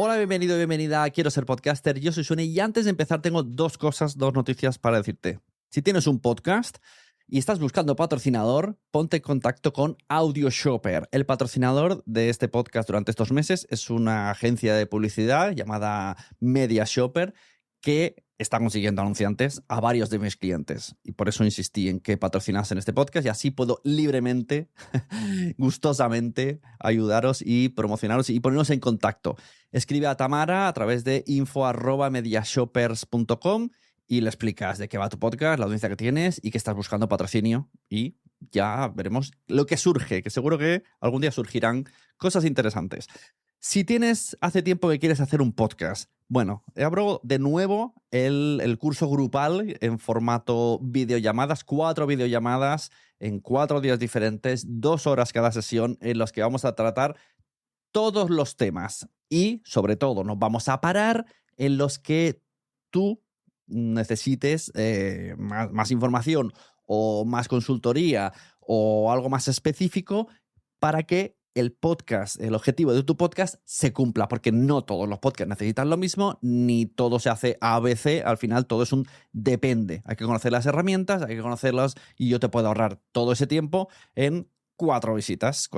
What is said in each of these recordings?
Hola, bienvenido y bienvenida a Quiero Ser Podcaster. Yo soy Sune y antes de empezar tengo dos noticias para decirte. Si tienes un podcast y estás buscando patrocinador, ponte en contacto con AudioShopper. El patrocinador de este podcast durante estos meses es una agencia de publicidad llamada MediaShopper que está consiguiendo anunciantes a varios de mis clientes. Y por eso insistí en que patrocinasen este podcast y así puedo libremente, gustosamente ayudaros y promocionaros y ponernos en contacto. Escribe a Tamara a través de info@mediashoppers.com y le explicas de qué va tu podcast, la audiencia que tienes y que estás buscando patrocinio y ya veremos lo que surge, que seguro que algún día surgirán cosas interesantes. Si hace tiempo que quieres hacer un podcast, bueno, abro de nuevo el curso grupal en formato videollamadas, 4 videollamadas en 4 días diferentes, 2 horas cada sesión en los que vamos a tratar todos los temas y, sobre todo, nos vamos a parar en los que tú necesites más información o más consultoría o algo más específico para que el objetivo de tu podcast se cumpla, porque no todos los podcasts necesitan lo mismo, ni todo se hace ABC, al final todo es un depende. Hay que conocer las herramientas, hay que conocerlas y yo te puedo ahorrar todo ese tiempo en 4 visitas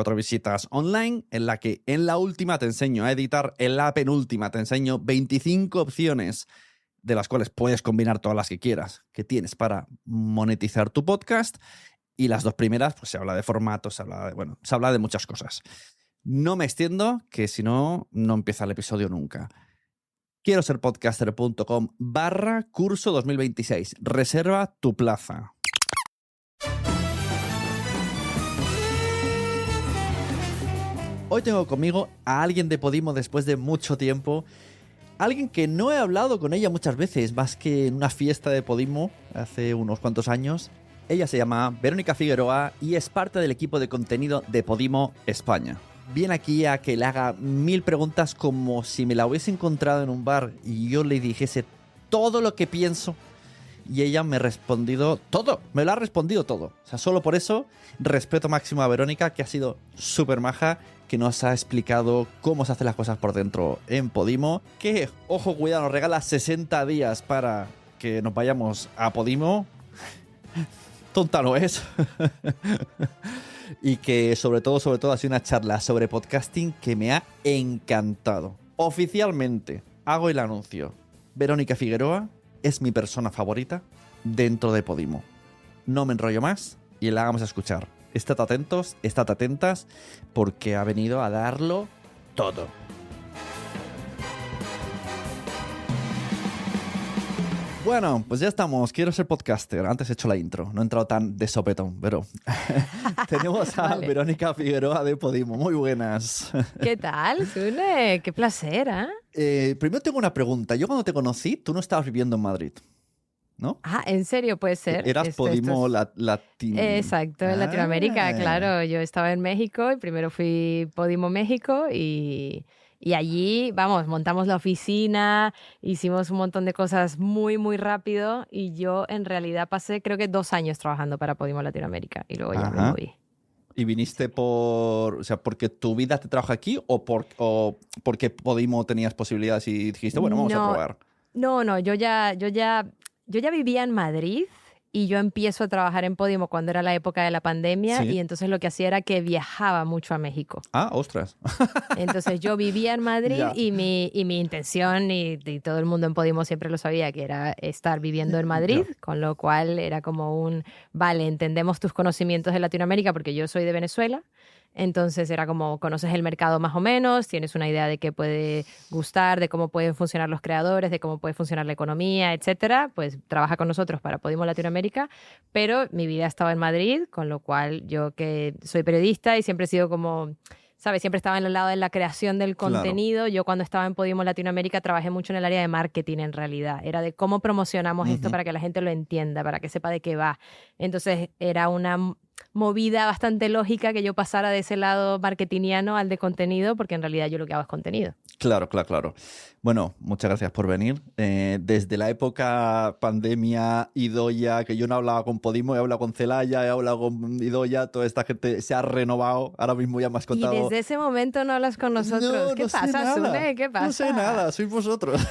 online, en la que en la última te enseño a editar, en la penúltima te enseño 25 opciones de las cuales puedes combinar todas las que quieras, que tienes para monetizar tu podcast. Y las 2 primeras, pues se habla de formatos, se habla de muchas cosas. No me extiendo, que si no, no empieza el episodio nunca. Quiero ser podcaster.com/curso 2026. Reserva tu plaza. Hoy tengo conmigo a alguien de Podimo después de mucho tiempo. Alguien que no he hablado con ella muchas veces, más que en una fiesta de Podimo hace unos cuantos años. Ella se llama Verónica Figueroa y es parte del equipo de contenido de Podimo España. Viene aquí a que le haga 1000 preguntas como si me la hubiese encontrado en un bar y yo le dijese todo lo que pienso y ella me ha respondido todo, me lo ha respondido todo. O sea, solo por eso, respeto máximo a Verónica, que ha sido súper maja, que nos ha explicado cómo se hacen las cosas por dentro en Podimo, que, ojo, cuidado, nos regala 60 días para que nos vayamos a Podimo. Tonta no es. Y que sobre todo ha sido una charla sobre podcasting que me ha encantado. Oficialmente hago el anuncio. Verónica Figueroa es mi persona favorita dentro de Podimo. No me enrollo más y la vamos a escuchar. Estad atentos, estad atentas, porque ha venido a darlo todo. Bueno, pues ya estamos. Quiero ser podcaster. Antes he hecho la intro. No he entrado tan de sopetón, pero tenemos a Vale. Verónica Figueroa de Podimo. Muy buenas. ¿Qué tal, Sune? Qué placer, ¿eh? Primero tengo una pregunta. Yo cuando te conocí, tú no estabas viviendo en Madrid, ¿no? Ah, ¿en serio? Puede ser. Eras Podimo es- Latino. Exacto, en Latinoamérica, claro. Yo estaba en México y primero fui Podimo México y allí, vamos, montamos la oficina, hicimos un montón de cosas muy, muy rápido y yo en realidad pasé creo que 2 años trabajando para Podimo Latinoamérica y luego ya me Ajá. moví. ¿Y viniste porque tu vida te trajo aquí o porque Podimo tenías posibilidades y dijiste, bueno, vamos a No, probar? no, yo ya vivía en Madrid y yo empiezo a trabajar en Podimo cuando era la época de la pandemia Sí. y entonces lo que hacía era que viajaba mucho a México. Ah, ostras. Entonces yo vivía en Madrid Ya. y mi intención, y todo el mundo en Podimo siempre lo sabía, que era estar viviendo en Madrid, con lo cual era como vale, entendemos tus conocimientos de Latinoamérica porque yo soy de Venezuela. Entonces era como conoces el mercado más o menos, tienes una idea de qué puede gustar, de cómo pueden funcionar los creadores, de cómo puede funcionar la economía, etcétera. Pues trabaja con nosotros para Podimo Latinoamérica, pero mi vida estaba en Madrid, con lo cual yo que soy periodista y siempre he sido como, ¿sabes? Siempre estaba en el lado de la creación del Claro. contenido. Yo cuando estaba en Podimo Latinoamérica trabajé mucho en el área de marketing en realidad. Era de cómo promocionamos esto para que la gente lo entienda, para que sepa de qué va. Entonces era una movida bastante lógica que yo pasara de ese lado marketingiano al de contenido, porque en realidad yo lo que hago es contenido. Claro. Bueno, muchas gracias por venir. Desde la época pandemia, Idoia, que yo no hablaba con Podimo, he hablado con Celaya, he hablado con Idoia, toda esta gente se ha renovado. Ahora mismo ya me has contado... Y desde ese momento no hablas con nosotros. ¿Qué pasa, Sune? ¿Qué pasa? No sé nada, sois vosotros.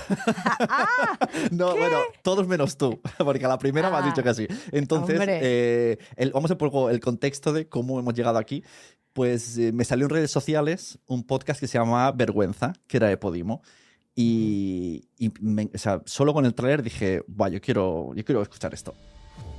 No, ¿qué? bueno, todos menos tú, porque a la primera me has dicho que sí. Entonces, vamos a poner el contexto de cómo hemos llegado aquí. Pues me salió en redes sociales un podcast que se llama Vergüenza, que era de Podimo. Y o sea, solo con el tráiler dije, yo quiero escuchar esto.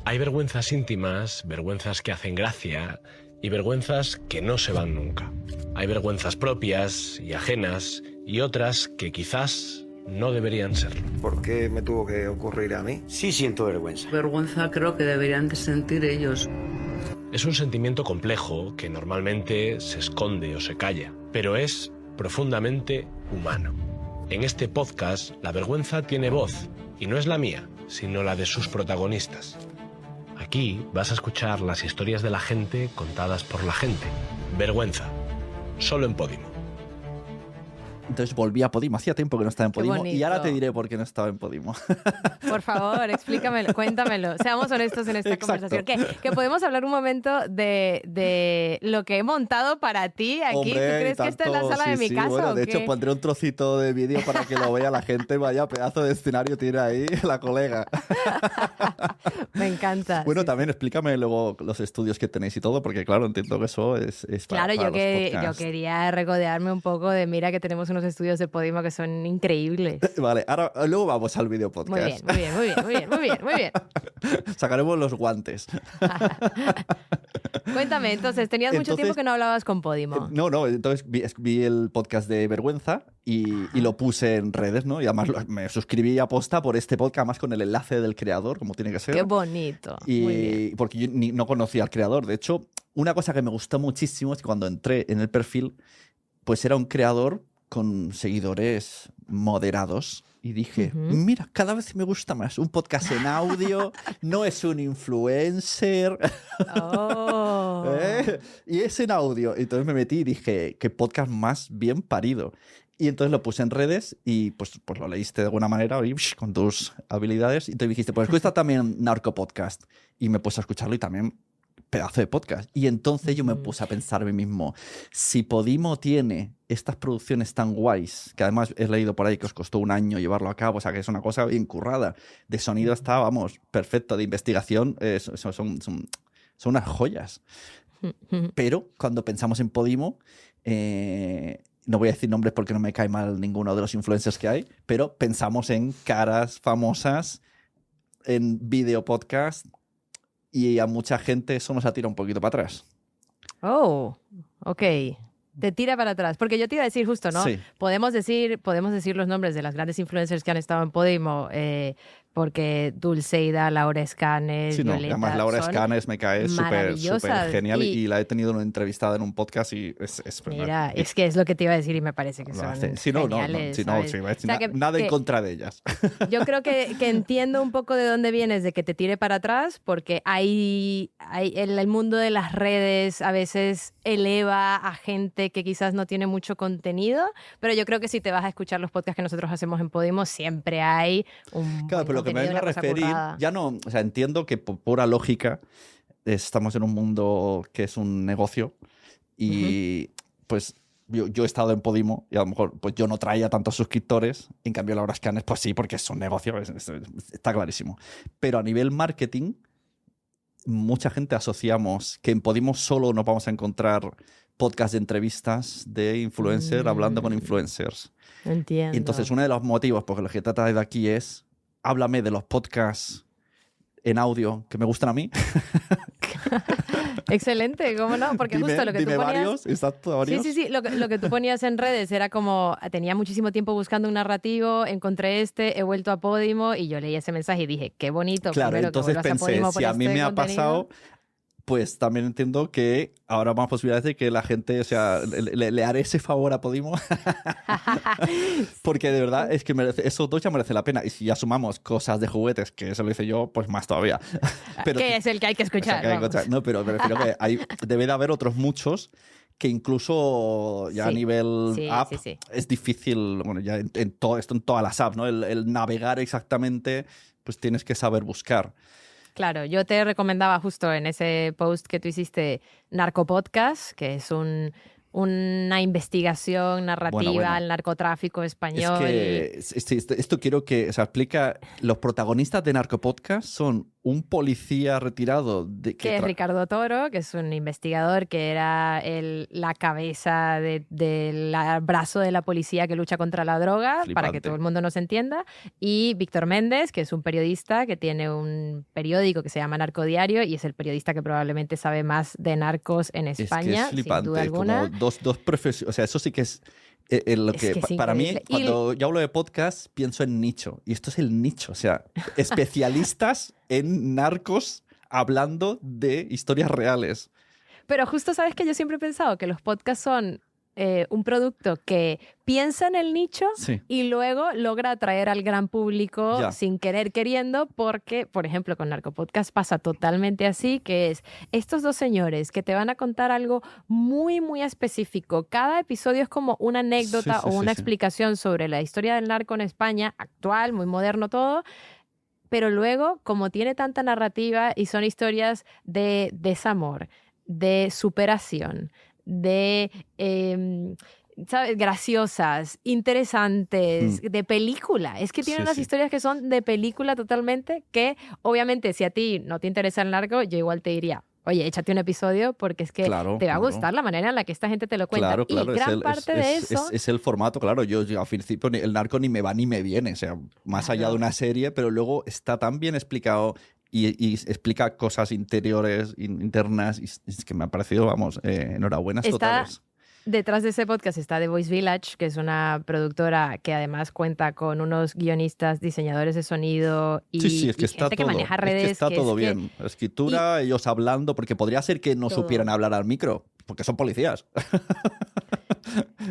Hay vergüenzas íntimas, vergüenzas que hacen gracia y vergüenzas que no se van nunca. Hay vergüenzas propias y ajenas y otras que quizás no deberían serlo. ¿Por qué me tuvo que ocurrir a mí? Sí siento vergüenza. Vergüenza creo que deberían de sentir ellos. Es un sentimiento complejo que normalmente se esconde o se calla, pero es profundamente humano. En este podcast, la vergüenza tiene voz, y no es la mía, sino la de sus protagonistas. Aquí vas a escuchar las historias de la gente contadas por la gente. Vergüenza, solo en Podimo. Entonces volví a Podimo. Hacía tiempo que no estaba en Podimo. bonito. Y ahora te diré por qué no estaba en Podimo. Por favor, explícamelo, cuéntamelo. Seamos honestos en esta Exacto. conversación. Que podemos hablar un momento de lo que he montado para ti aquí. Hombre, ¿Tú crees que esta es la sala de mi casa Bueno, o de qué? hecho, pondré un trocito de vídeo para que lo vea la gente. Vaya pedazo de escenario tiene ahí la colega. Me encanta. Bueno, sí. también explícame luego los estudios que tenéis y todo, porque claro, entiendo que eso es para, Claro, para yo los podcasts. quería regodearme un poco de mira que tenemos unos estudios de Podimo que son increíbles. Vale, ahora luego vamos al video podcast. Muy bien. Sacaremos los guantes. Cuéntame, entonces, tenías mucho tiempo que no hablabas con Podimo. No, entonces vi el podcast de Vergüenza y lo puse en redes, ¿no? Y además me suscribí a posta por este podcast, más con el enlace del creador, como tiene que ser. Qué bonito. Muy bien. Porque yo no conocía al creador. De hecho, una cosa que me gustó muchísimo es que cuando entré en el perfil, pues era un creador con seguidores moderados. Y dije, mira, cada vez me gusta más. Un podcast en audio, no es un influencer. Oh. Y es en audio. Entonces me metí y dije, qué podcast más bien parido. Y entonces lo puse en redes y pues lo leíste de alguna manera y, con tus habilidades. Y te dijiste, pues escucha también Narco Podcast. Y me puse a escucharlo y también pedazo de podcast. Y entonces yo me puse a pensar a mí mismo, si Podimo tiene estas producciones tan guays, que además he leído por ahí que os costó un año llevarlo a cabo, o sea que es una cosa bien currada. De sonido está, vamos, perfecto. De investigación son unas joyas. Pero cuando pensamos en Podimo, no voy a decir nombres porque no me cae mal ninguno de los influencers que hay, pero pensamos en caras famosas, en video podcast, y a mucha gente eso nos atira un poquito para atrás. Oh, ok. Te tira para atrás. Porque yo te iba a decir justo, ¿no? Sí. Podemos decir los nombres de las grandes influencers que han estado en Podimo, porque Dulceida, Laura Escanes, Sí, no, Violeta, además Laura son Escanes me cae súper maravillosas. genial y la he tenido una entrevistada en un podcast y es Mira, es que es lo que te iba a decir y me parece que lo son hace. Sí, no, geniales. sí, ¿sabes? sí, O sea, nada en contra de ellas. Yo creo que entiendo un poco de dónde vienes, de que te tire para atrás, porque hay el mundo de las redes a veces eleva a gente que quizás no tiene mucho contenido, pero yo creo que si te vas a escuchar los podcasts que nosotros hacemos en Podimo, siempre hay un Claro, pero lo que me vengo a referir, ya no, o sea, entiendo que por pura lógica estamos en un mundo que es un negocio y pues yo he estado en Podimo y a lo mejor pues yo no traía tantos suscriptores, en cambio Laura Escanes pues sí, porque es un negocio, está clarísimo. Pero a nivel marketing, mucha gente asociamos que en Podimo solo nos vamos a encontrar podcasts de entrevistas de influencers hablando con influencers. Entiendo. Y entonces uno de los motivos por los que trata de aquí es háblame de los podcasts en audio que me gustan a mí. Excelente, ¿cómo no? Porque justo lo que tú dime ponías... varios, exacto, varios. Sí. Lo que tú ponías en redes era como, tenía muchísimo tiempo buscando un narrativo, encontré he vuelto a Podimo y yo leí ese mensaje y dije, qué bonito. Claro, primero, entonces que vuelvas pensé, Podimo por si a mí este me ha contenido. pasado, pues también entiendo que habrá más posibilidades de que la gente, o sea, le haré ese favor a Podimo. Porque de verdad es que esos dos ya merece la pena. Y si ya sumamos cosas de juguetes, que eso lo hice yo, pues más todavía. Pero, que es el que hay que escuchar. o sea, que hay que escuchar. No, pero me refiero que debe de haber otros muchos que incluso ya a nivel app es difícil, bueno, ya en todo esto, en todas las apps, ¿no? El navegar exactamente, pues tienes que saber buscar. Claro, yo te recomendaba justo en ese post que tú hiciste Narcopodcast, que es una investigación narrativa al narcotráfico español. Es que esto quiero que se explica. Los protagonistas de Narcopodcast son un policía retirado que es Ricardo Toro, que es un investigador que era la cabeza del brazo de la policía que lucha contra la droga, Flipante. para que todo el mundo nos entienda, y Víctor Méndez, que es un periodista que tiene un periódico que se llama Narcodiario y es el periodista que probablemente sabe más de narcos en España, es flipante, sin duda alguna. Como dos profesiones, o sea, eso sí que es lo que es para mí, increíble. cuando yo hablo de podcast, pienso en nicho. Y esto es el nicho. O sea, especialistas en narcos hablando de historias reales. Pero justo sabes que yo siempre he pensado que los podcasts son un producto que piensa en el nicho y luego logra atraer al gran público sin querer queriendo, porque, por ejemplo, con Narcopodcast pasa totalmente así, que es estos dos señores que te van a contar algo muy, muy específico. Cada episodio es como una anécdota o una explicación sobre la historia del narco en España, actual, muy moderno todo. Pero luego, como tiene tanta narrativa y son historias de desamor, de superación, de ¿sabes? Graciosas, interesantes, de película. Es que tiene unas historias que son de película totalmente, que obviamente si a ti no te interesa el narco, yo igual te diría, oye, échate un episodio porque es que te va a gustar la manera en la que esta gente te lo cuenta. Claro, y gran parte de eso... Es el formato, claro. Yo al principio el narco ni me va ni me viene. O sea, más allá de una serie, pero luego está tan bien explicado y explica cosas interiores, internas. Y es que me ha parecido, vamos, enhorabuenas totales. Detrás de ese podcast está The Voice Village, que es una productora que además cuenta con unos guionistas, diseñadores de sonido y, es que está gente todo, que maneja redes. Es que está todo bien. La escritura, ellos hablando, porque podría ser que no supieran hablar al micro, porque son policías.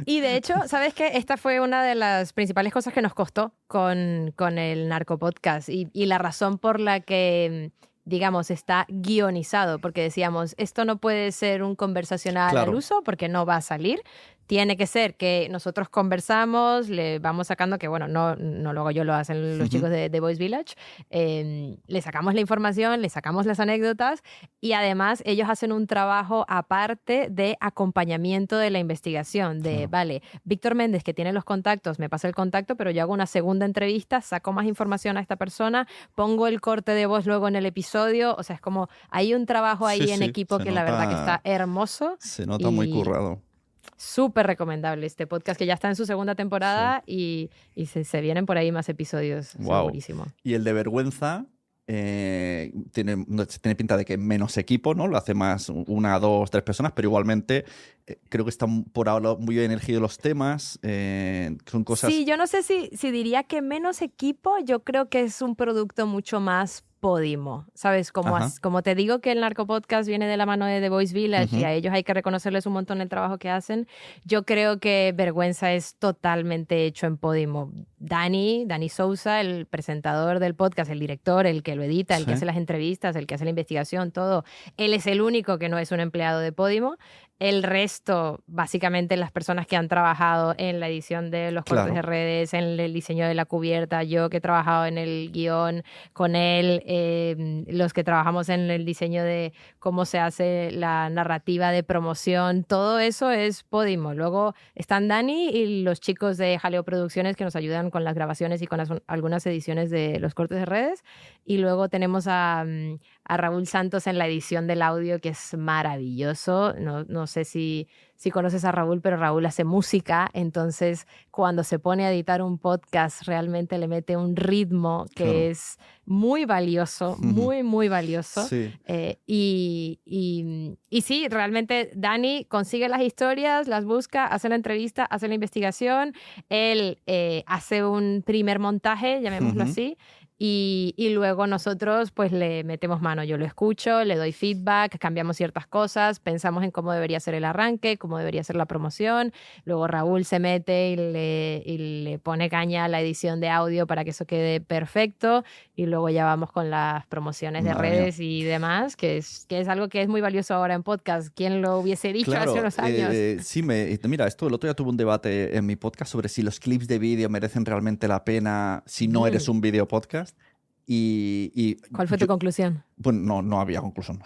Y de hecho, ¿sabes qué? Esta fue una de las principales cosas que nos costó con el Narcopodcast y la razón por la que, digamos, está guionizado, porque decíamos, esto no puede ser un conversacional al uso porque no va a salir. Tiene que ser que nosotros conversamos, le vamos sacando, que bueno, no lo hago yo, lo hacen los chicos de The Voice Village, le sacamos la información, le sacamos las anécdotas y además ellos hacen un trabajo aparte de acompañamiento de la investigación, de, vale, Víctor Méndez, que tiene los contactos, me pasa el contacto, pero yo hago una segunda entrevista, saco más información a esta persona, pongo el corte de voz luego en el episodio, o sea, es como, hay un trabajo ahí en equipo que la verdad que está hermoso. Se nota muy currado. Súper recomendable este podcast que ya está en su segunda temporada y se vienen por ahí más episodios, segurísimo. Y el de Vergüenza tiene pinta de que menos equipo, ¿no? Lo hace más 1, 2, 3 personas, pero igualmente creo que están por ahora muy bien elegidos los temas. Son cosas... Sí, yo no sé si diría que menos equipo, yo creo que es un producto mucho más Podimo, ¿sabes? Como te digo que el Narcopodcast viene de la mano de The Voice Village y a ellos hay que reconocerles un montón el trabajo que hacen, yo creo que Vergüenza es totalmente hecho en Podimo. Dani Sousa, el presentador del podcast, el director, el que lo edita, el que hace las entrevistas, el que hace la investigación, todo, él es el único que no es un empleado de Podimo. El resto, básicamente las personas que han trabajado en la edición de los cortes de redes, en el diseño de la cubierta, yo que he trabajado en el guión con él, los que trabajamos en el diseño de cómo se hace la narrativa de promoción, todo eso es Podimo. Luego están Dani y los chicos de Jaleo Producciones que nos ayudan con las grabaciones y con algunas ediciones de los cortes de redes. Y luego tenemos a Raúl Santos en la edición del audio, que es maravilloso. No sé si conoces a Raúl, pero Raúl hace música, entonces cuando se pone a editar un podcast realmente le mete un ritmo que es muy valioso, muy, muy valioso. Sí. Y sí, realmente Dani consigue las historias, las busca, hace la entrevista, hace la investigación, él hace un primer montaje, llamémoslo así, y luego nosotros pues le metemos mano. Yo lo escucho, le doy feedback, cambiamos ciertas cosas, pensamos en cómo debería ser el arranque, cómo debería ser la promoción. Luego Raúl se mete y le pone caña a la edición de audio para que eso quede perfecto. Y luego ya vamos con las promociones de redes y demás, que es algo que es muy valioso ahora en podcast. ¿Quién lo hubiese dicho hace unos años? Sí, mira, el otro día tuve un debate en mi podcast sobre si los clips de vídeo merecen realmente la pena si no eres un video podcast. ¿Cuál fue tu conclusión? Bueno, no había conclusión.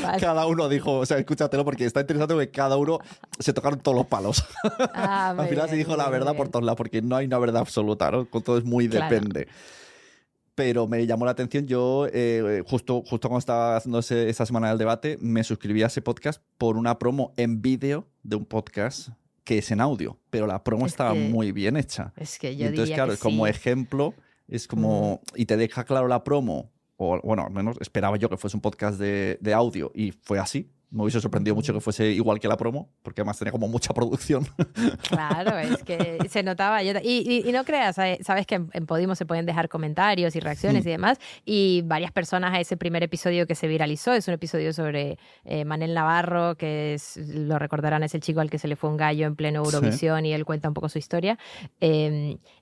Vale. Cada uno dijo, o sea, escúchatelo porque está interesante porque cada uno se tocaron todos los palos. Al final se dijo la verdad por todos lados, porque no hay una verdad absoluta, ¿no? Con todo es muy depende. Pero me llamó la atención, yo justo cuando estaba haciendo esa semana del debate, me suscribí a ese podcast por una promo en vídeo de un podcast que es en audio, pero la promo estaba muy bien hecha. Es que yo entonces, diría claro, que como sí. ejemplo, es como, y te deja claro la promo, o bueno, al menos esperaba yo que fuese un podcast de audio, y fue así. Me hubiese sorprendido mucho que fuese igual que la promo, porque además tenía como mucha producción. Claro, es que se notaba. Y no creas, sabes que en Podimo se pueden dejar comentarios y reacciones y demás, y varias personas a ese primer episodio que se viralizó, es un episodio sobre Manel Navarro, que lo recordarán, es el chico al que se le fue un gallo en pleno Eurovisión y él cuenta un poco su historia.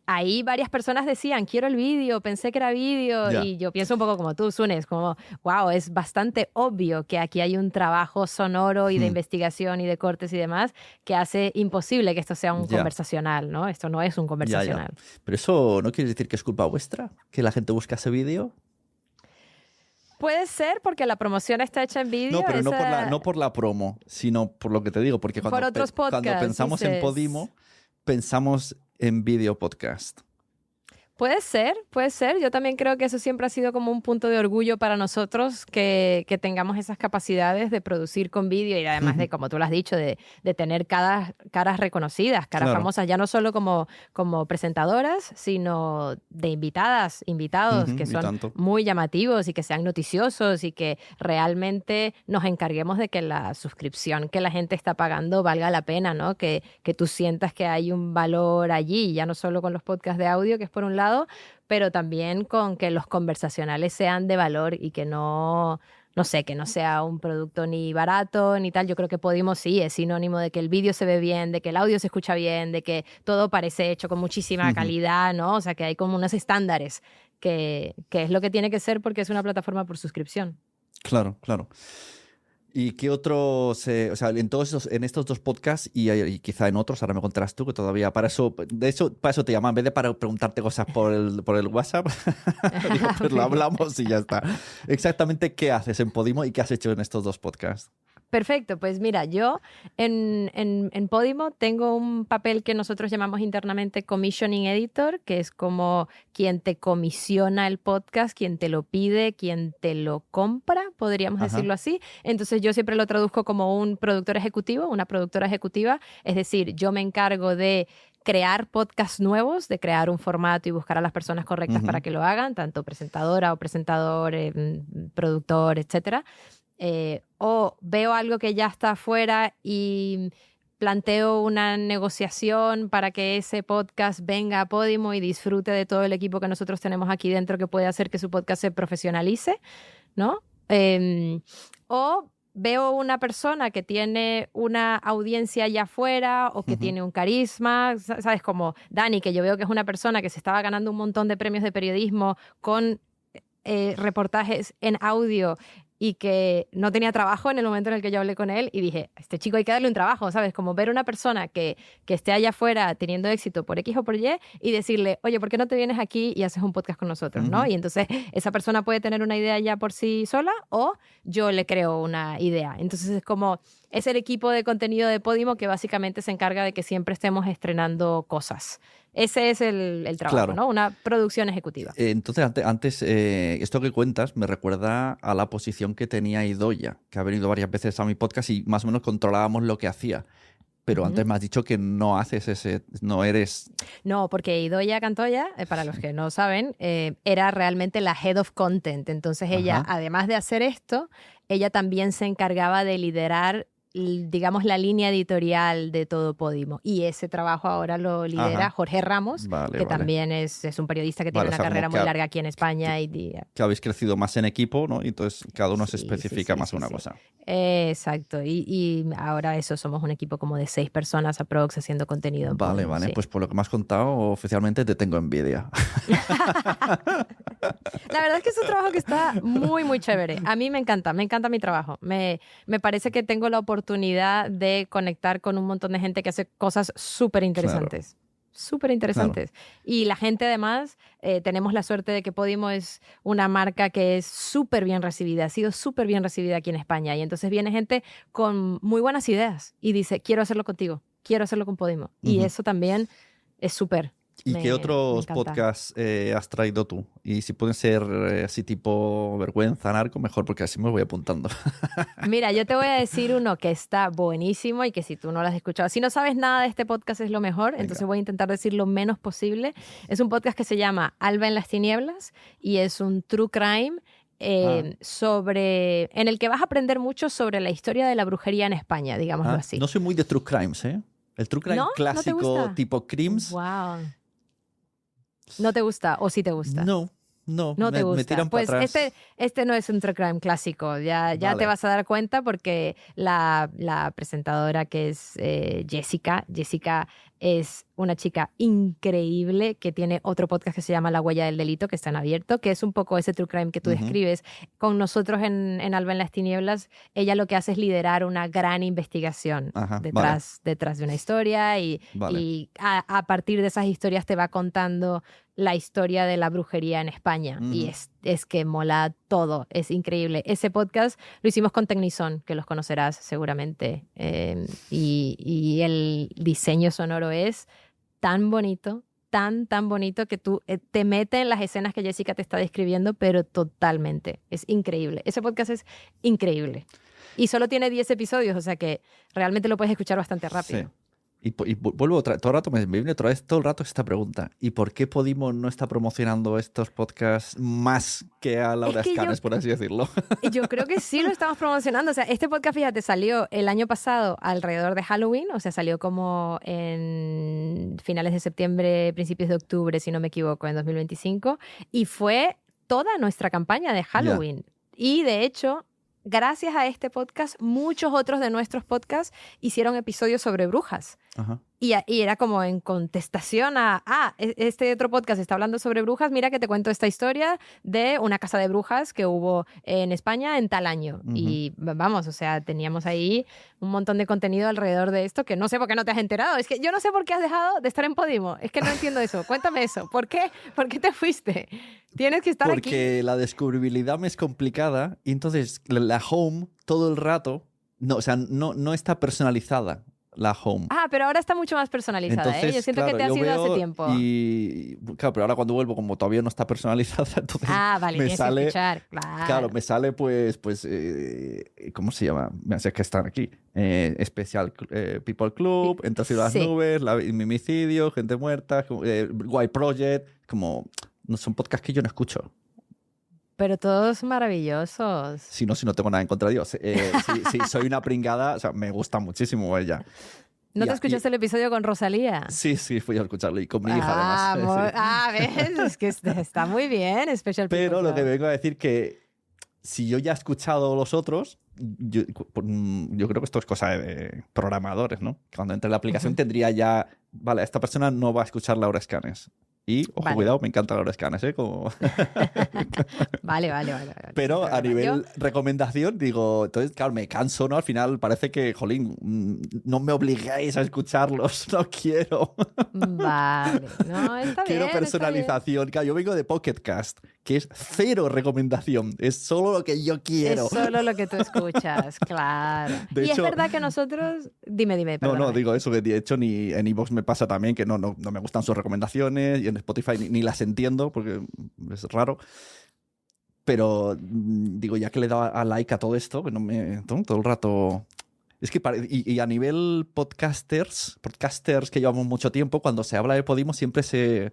Ahí varias personas decían, quiero el vídeo, pensé que era vídeo, y yo pienso un poco como tú, Sunes, como, wow, es bastante obvio que aquí hay un trabajo sonoro y de investigación y de cortes y demás que hace imposible que esto sea un conversacional, ¿no? Esto no es un conversacional. Pero eso no quiere decir que es culpa vuestra, que la gente busca ese vídeo. Puede ser porque la promoción está hecha en vídeo. No, pero no por la promo, sino por lo que te digo, porque cuando pensamos en Podimo, pensamos en video podcast. Puede ser. Yo también creo que eso siempre ha sido como un punto de orgullo para nosotros, que tengamos esas capacidades de producir con vídeo y además de, como tú lo has dicho, de tener caras reconocidas, caras famosas, ya no solo como presentadoras, sino de invitados que son muy llamativos y que sean noticiosos y que realmente nos encarguemos de que la suscripción que la gente está pagando valga la pena, ¿no? Que tú sientas que hay un valor allí, ya no solo con los podcasts de audio, que es por un lado, pero también con que los conversacionales sean de valor y que no sé, que no sea un producto ni barato ni tal. Yo creo que Podimo sí es sinónimo de que el vídeo se ve bien, de que el audio se escucha bien, de que todo parece hecho con muchísima calidad, ¿no? O sea, que hay como unos estándares que es lo que tiene que ser porque es una plataforma por suscripción. Claro. ¿Y qué otros, o sea, en estos dos podcasts y quizá en otros, ahora me contarás tú, que todavía para eso te llaman, en vez de para preguntarte cosas por el WhatsApp, digo, pues lo hablamos y ya está. Exactamente, ¿qué haces en Podimo y qué has hecho en estos dos podcasts? Perfecto, pues mira, yo en Podimo tengo un papel que nosotros llamamos internamente Commissioning Editor, que es como quien te comisiona el podcast, quien te lo pide, quien te lo compra, podríamos decirlo así. Entonces yo siempre lo traduzco como un productor ejecutivo, una productora ejecutiva, es decir, yo me encargo de crear podcasts nuevos, de crear un formato y buscar a las personas correctas para que lo hagan, tanto presentadora o presentador, productor, etcétera. O veo algo que ya está afuera y planteo una negociación para que ese podcast venga a Podimo y disfrute de todo el equipo que nosotros tenemos aquí dentro que puede hacer que su podcast se profesionalice, ¿no? O veo una persona que tiene una audiencia allá afuera o que tiene un carisma, ¿sabes? Como Dani, que yo veo que es una persona que se estaba ganando un montón de premios de periodismo con reportajes en audio y que no tenía trabajo en el momento en el que yo hablé con él y dije, a este chico hay que darle un trabajo, ¿sabes? Como ver una persona que esté allá afuera teniendo éxito por X o por Y y decirle, oye, ¿por qué no te vienes aquí y haces un podcast con nosotros, ¿no? Y entonces esa persona puede tener una idea ya por sí sola o yo le creo una idea. Entonces es como, es el equipo de contenido de Podimo que básicamente se encarga de que siempre estemos estrenando cosas. Ese es el trabajo, ¿no? Una producción ejecutiva. Entonces, antes esto que cuentas me recuerda a la posición que tenía Idoia, que ha venido varias veces a mi podcast y más o menos controlábamos lo que hacía. Pero antes me has dicho que no haces no eres... No, porque Idoia Cantoya, para los que no saben, era realmente la Head of Content. Entonces ella, además de hacer esto, ella también se encargaba de liderar digamos, la línea editorial de todo Podimo. Y ese trabajo ahora lo lidera Jorge Ramos, que también es un periodista que tiene una carrera muy larga aquí en España. Que habéis crecido más en equipo, ¿no? Y entonces cada uno se especifica más en una cosa. Exacto. Y ahora somos un equipo como de 6 personas aprox haciendo contenido en Vale, Podimo, pues por lo que me has contado, oficialmente te tengo envidia. La verdad es que es un trabajo que está muy, muy chévere. A mí me encanta mi trabajo. Me parece que tengo la oportunidad de conectar con un montón de gente que hace cosas súper interesantes. Claro. Súper interesantes. Claro. Y la gente además, tenemos la suerte de que Podimo es una marca que es súper bien recibida, ha sido súper bien recibida aquí en España. Y entonces viene gente con muy buenas ideas y dice, quiero hacerlo contigo, quiero hacerlo con Podimo. Y eso también es súper. ¿Y qué otros podcasts has traído tú? Y si pueden ser así tipo vergüenza, narco, mejor, porque así me voy apuntando. Mira, yo te voy a decir uno que está buenísimo y que si tú no lo has escuchado, si no sabes nada de este podcast es lo mejor. Venga. Entonces voy a intentar decir lo menos posible. Es un podcast que se llama Alba en las tinieblas y es un true crime en el que vas a aprender mucho sobre la historia de la brujería en España, digámoslo así. No soy muy de true crimes, ¿eh? El true crime clásico tipo crimes. Wow. ¿No te gusta o sí te gusta? No te gusta. Me tiran pues para atrás. Este no es un true crime clásico. Ya vale. Te vas a dar cuenta porque la presentadora que es Jessica es una chica increíble que tiene otro podcast que se llama La Huella del Delito, que está en abierto, que es un poco ese true crime que tú describes. Con nosotros en Alba en las Tinieblas, ella lo que hace es liderar una gran investigación detrás de una historia y a partir de esas historias te va contando la historia de la brujería en España. Y es que mola todo, es increíble. Ese podcast lo hicimos con Tecnison, que los conocerás seguramente. Y el diseño sonoro es tan bonito, tan bonito que tú te metes en las escenas que Jessica te está describiendo, pero totalmente. Es increíble. Ese podcast es increíble. Y solo tiene 10 episodios, o sea que realmente lo puedes escuchar bastante rápido. Sí. Y vuelvo todo el rato, me viene otra vez todo el rato esta pregunta. ¿Y por qué Podimo no está promocionando estos podcasts más que a Laura Escanes, por así decirlo? Yo creo que sí lo estamos promocionando. O sea, este podcast, fíjate, salió el año pasado alrededor de Halloween. O sea, salió como en finales de septiembre, principios de octubre, si no me equivoco, en 2025. Y fue toda nuestra campaña de Halloween. Yeah. Y de hecho, gracias a este podcast, muchos otros de nuestros podcasts hicieron episodios sobre brujas. Ajá. Y era como en contestación a, este otro podcast está hablando sobre brujas, mira que te cuento esta historia de una casa de brujas que hubo en España en tal año. Y vamos, o sea, teníamos ahí un montón de contenido alrededor de esto que no sé por qué no te has enterado. Es que yo no sé por qué has dejado de estar en Podimo. Es que no entiendo eso. Cuéntame eso. ¿Por qué? ¿Por qué te fuiste? Tienes que estar aquí. Porque la descubribilidad me es complicada y entonces la home todo el rato, no está personalizada. La home. Pero ahora está mucho más personalizada. Entonces, yo siento que te has ido hace tiempo. Y claro, pero ahora cuando vuelvo, como todavía no está personalizada, entonces vale, me sale, que escuchar. Claro, me sale pues ¿cómo se llama? Me sé que están aquí. Especial People Club, Entre las nubes, Mimicidio, Gente muerta, White Project, como no son podcasts que yo no escucho. Pero todos maravillosos. Si no tengo nada en contra de Dios. Si soy una pringada, o sea, me gusta muchísimo ella. ¿No te escuchaste el episodio con Rosalía? Sí, fui a escucharlo y con mi hija además. ¿Ves? Es que está muy bien, Special People Pero Club. Lo que vengo a decir que si yo ya he escuchado los otros, yo creo que esto es cosa de programadores, ¿no? Cuando entre la aplicación tendría ya, vale, esta persona no va a escuchar Laura Escanes. Y, ojo, cuidado, me encanta Laura Escanes, ¿eh? Como... Vale. Pero a nivel recomendación, digo, entonces, claro, me canso, ¿no? Al final parece que, jolín, no me obliguéis a escucharlos, no quiero. Vale, no, está bien. Quiero personalización. Claro, yo vengo de Pocket Cast, que es cero recomendación, es solo lo que yo quiero. Es solo lo que tú escuchas, claro. De hecho, es verdad que nosotros... Dime, perdóname. No, digo eso, que de hecho ni en iVoox me pasa también, que no me gustan sus recomendaciones, y en Spotify ni las entiendo, porque es raro. Pero digo, ya que le he dado a like a todo esto, que todo el rato... Es que y a nivel podcasters que llevamos mucho tiempo, cuando se habla de Podimo siempre se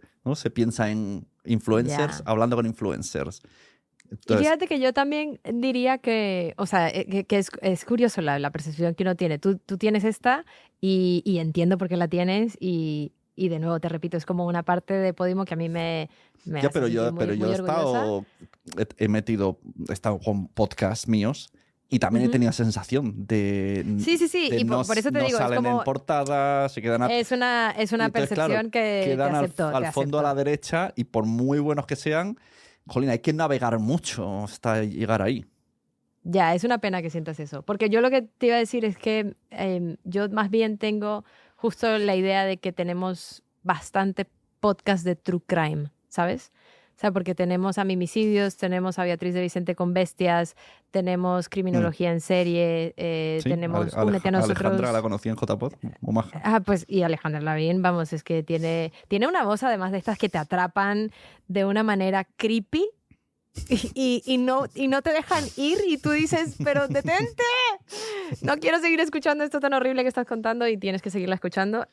piensa en influencers, hablando con influencers. Y Entonces, fíjate que yo también diría que, o sea, que es curioso la percepción que uno tiene. Tú tienes esta y entiendo por qué la tienes y de nuevo, te repito, es como una parte de Podimo que a mí me ya, hace sentir muy, pero yo muy he orgullosa. he estado con podcasts míos y también he Ujú. tenido sensación Sí, sí, sí, de y no, por eso te no digo, es salen en como, portada, se quedan es y una entonces, claro, percepción que quedan acepto, al que fondo a la acepto. derecha y por muy buenos que sean, jolín, hay que navegar mucho hasta llegar ahí. Ya, es una pena que sientas eso, porque yo lo que te iba a decir es que yo más bien tengo justo la idea de que tenemos bastante podcast de true crime, ¿sabes? O sea, porque tenemos a Mimicidios, tenemos a Beatriz de Vicente con Bestias, tenemos Mm. Criminología en serie, Sí, tenemos Únete a Alejandra la nosotros. conocí en JPod, muy maja. Ah, pues, y Alejandra Lavín, vamos, es que tiene una voz además de estas que te atrapan de una manera creepy y no te dejan ir y tú dices, pero detente, no quiero seguir escuchando esto tan horrible que estás contando y tienes que seguirla escuchando.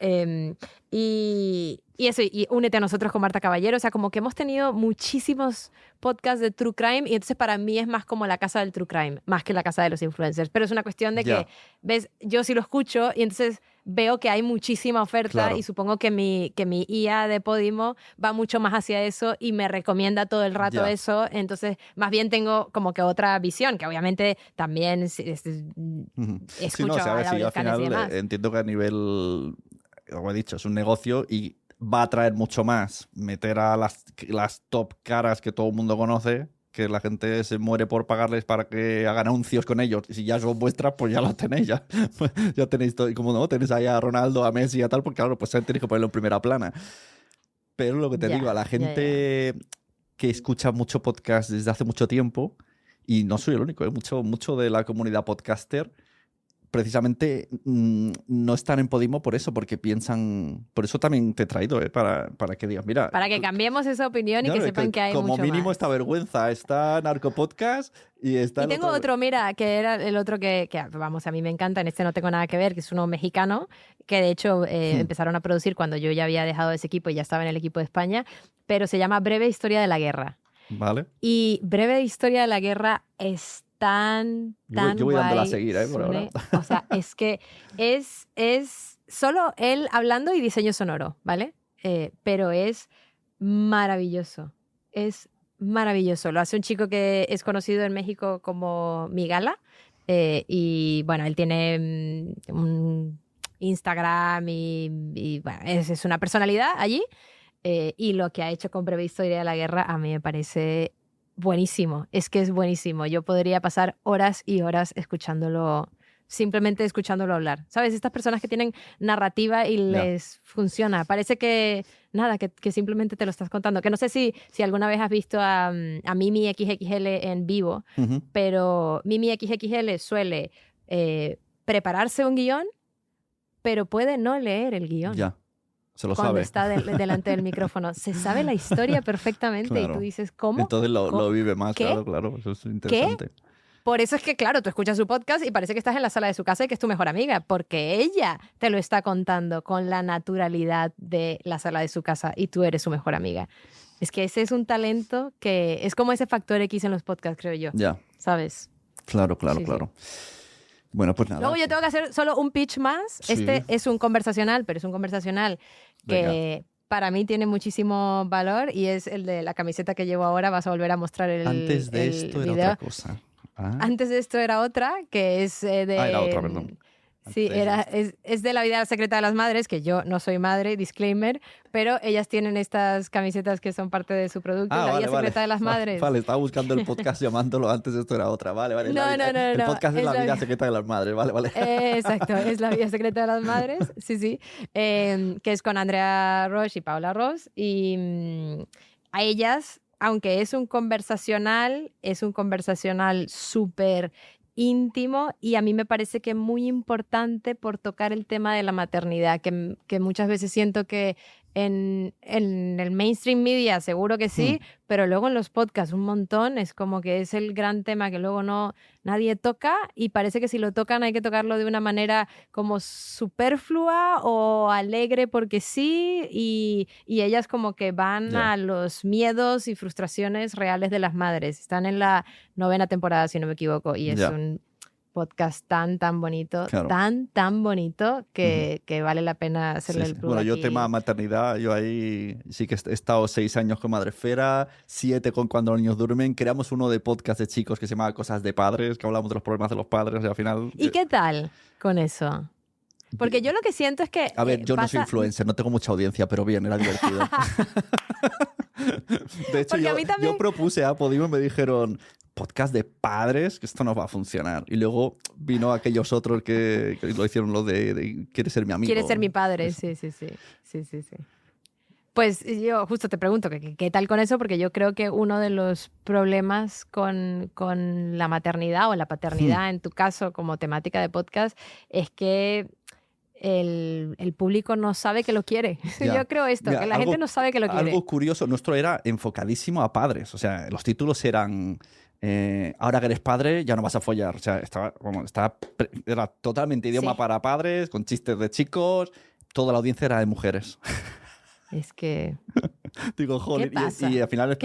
Y eso, y únete a nosotros con Marta Caballero, o sea, como que hemos tenido muchísimos podcasts de True Crime y entonces para mí es más como la casa del True Crime, más que la casa de los influencers, pero es una cuestión de Ya. que, ves, yo sí lo escucho y entonces veo que hay muchísima oferta Claro. y supongo que mi IA de Podimo va mucho más hacia eso y me recomienda todo el rato Ya. eso, entonces más bien tengo como que otra visión, que obviamente también Ujú. Sí, escucho no, o sea, a a ver, sí, Laura al Canes y final demás. entiendo que a nivel, como he dicho, es un negocio y va a atraer mucho más meter a las top caras que todo el mundo conoce, que la gente se muere por pagarles para que hagan anuncios con ellos. Y si ya son vuestras, pues ya las tenéis, ya, pues ya tenéis todo. Y como no, tenéis ahí a Ronaldo, a Messi y a tal, porque claro, pues tenéis que ponerlo en primera plana. Pero lo que te digo, a la Ya, ya, ya. gente que escucha mucho podcast desde hace mucho tiempo, y no soy el único, mucho de la comunidad podcaster, precisamente no están en Podimo por eso, porque piensan. Por eso también te he traído, para que digas, mira. Para que cambiemos esa opinión y que Claro, sepan que hay como mucho mínimo más. esta vergüenza, está Narcopodcast y está Y el tengo otro, mira, que era el otro que, vamos, a mí me encanta, en este no tengo nada que ver, que es uno mexicano, que de hecho empezaron a producir cuando yo ya había dejado ese equipo y ya estaba en el equipo de España, pero se llama Breve Historia de la Guerra. Vale. Y Breve Historia de la Guerra es tan Yo voy dándola a guay, seguir, por ahora. Sune. O sea, es que es solo él hablando y diseño sonoro, ¿vale? Pero es maravilloso. Es maravilloso. Lo hace un chico que es conocido en México como Migala. Y bueno, él tiene un Instagram y bueno, es una personalidad allí. Y lo que ha hecho con Breve Historia de la Guerra a mí me parece buenísimo. Es que es buenísimo. Yo podría pasar horas y horas escuchándolo, simplemente escuchándolo hablar. ¿Sabes? Estas personas que tienen narrativa y les funciona. Parece que, nada, que simplemente te lo estás contando. Que no sé si alguna vez has visto a Mimi XXL en vivo, pero Mimi XXL suele prepararse un guión, pero puede no leer el guión. Ya. Se lo Cuando sabe. está delante del micrófono. Se sabe la historia perfectamente Claro. y tú dices, ¿cómo? Entonces lo ¿Cómo? vive más, ¿Qué? claro. Eso es interesante. Por eso es que, claro, tú escuchas su podcast y parece que estás en la sala de su casa y que es tu mejor amiga, porque ella te lo está contando con la naturalidad de la sala de su casa y tú eres su mejor amiga. Es que ese es un talento que es como ese factor X en los podcasts, creo yo. Ya. ¿Sabes? Claro. Sí. Bueno, pues nada. Luego yo tengo que hacer solo un pitch más. Sí. Este es un conversacional, pero es un conversacional que para mí tiene muchísimo valor y es el de la camiseta que llevo ahora. Vas a volver a mostrar el Antes de el esto video. era otra cosa. Antes de esto era otra, que es de... era otra, perdón. Sí, es de la vida secreta de las madres, que yo no soy madre, disclaimer, pero ellas tienen estas camisetas que son parte de su producto, la vida secreta de las madres. Vale, estaba buscando el podcast llamándolo antes, esto era otra. Vale. No, El podcast es la vida secreta de las madres, vale. Exacto, es la vida secreta de las madres, sí. Que es con Andrea Roche y Paula Ross. Y a ellas, aunque es un conversacional súper íntimo y a mí me parece que muy importante por tocar el tema de la maternidad, que muchas veces siento que En el mainstream media seguro que sí, pero luego en los podcasts un montón. Es como que es el gran tema que luego nadie toca y parece que si lo tocan hay que tocarlo de una manera como superflua o alegre porque sí, y ellas como que van a los miedos y frustraciones reales de las madres. Están en la 9ª temporada, si no me equivoco, y es un podcast tan bonito, claro. tan bonito que vale la pena hacerle el plug. Bueno, yo aquí. tema maternidad, yo ahí sí que he estado 6 años con Madresfera, 7 con Cuando los niños duermen. Creamos uno de podcast de chicos que se llama Cosas de Padres, que hablamos de los problemas de los padres y al final... ¿Y qué tal con eso? Porque yo lo que siento es que... A ver, yo no soy influencer, no tengo mucha audiencia, pero bien, era divertido. De hecho, yo propuse a Podimo y me dijeron... podcast de padres, que esto no va a funcionar. Y luego vino aquellos otros que lo hicieron, lo de ¿quieres ser mi amigo? ¿Quieres ser mi padre? Sí. Pues yo justo te pregunto, ¿qué tal con eso? Porque yo creo que uno de los problemas con la maternidad o la paternidad, en tu caso, como temática de podcast, es que el público no sabe que lo quiere. Yo creo esto, que la gente no sabe que lo quiere. Algo curioso, nuestro era enfocadísimo a padres. O sea, los títulos eran... ahora que eres padre ya no vas a follar. O sea, era totalmente idioma para padres, con chistes de chicos. Toda la audiencia era de mujeres. Es que... Digo, joder, ¿Qué pasa? y al final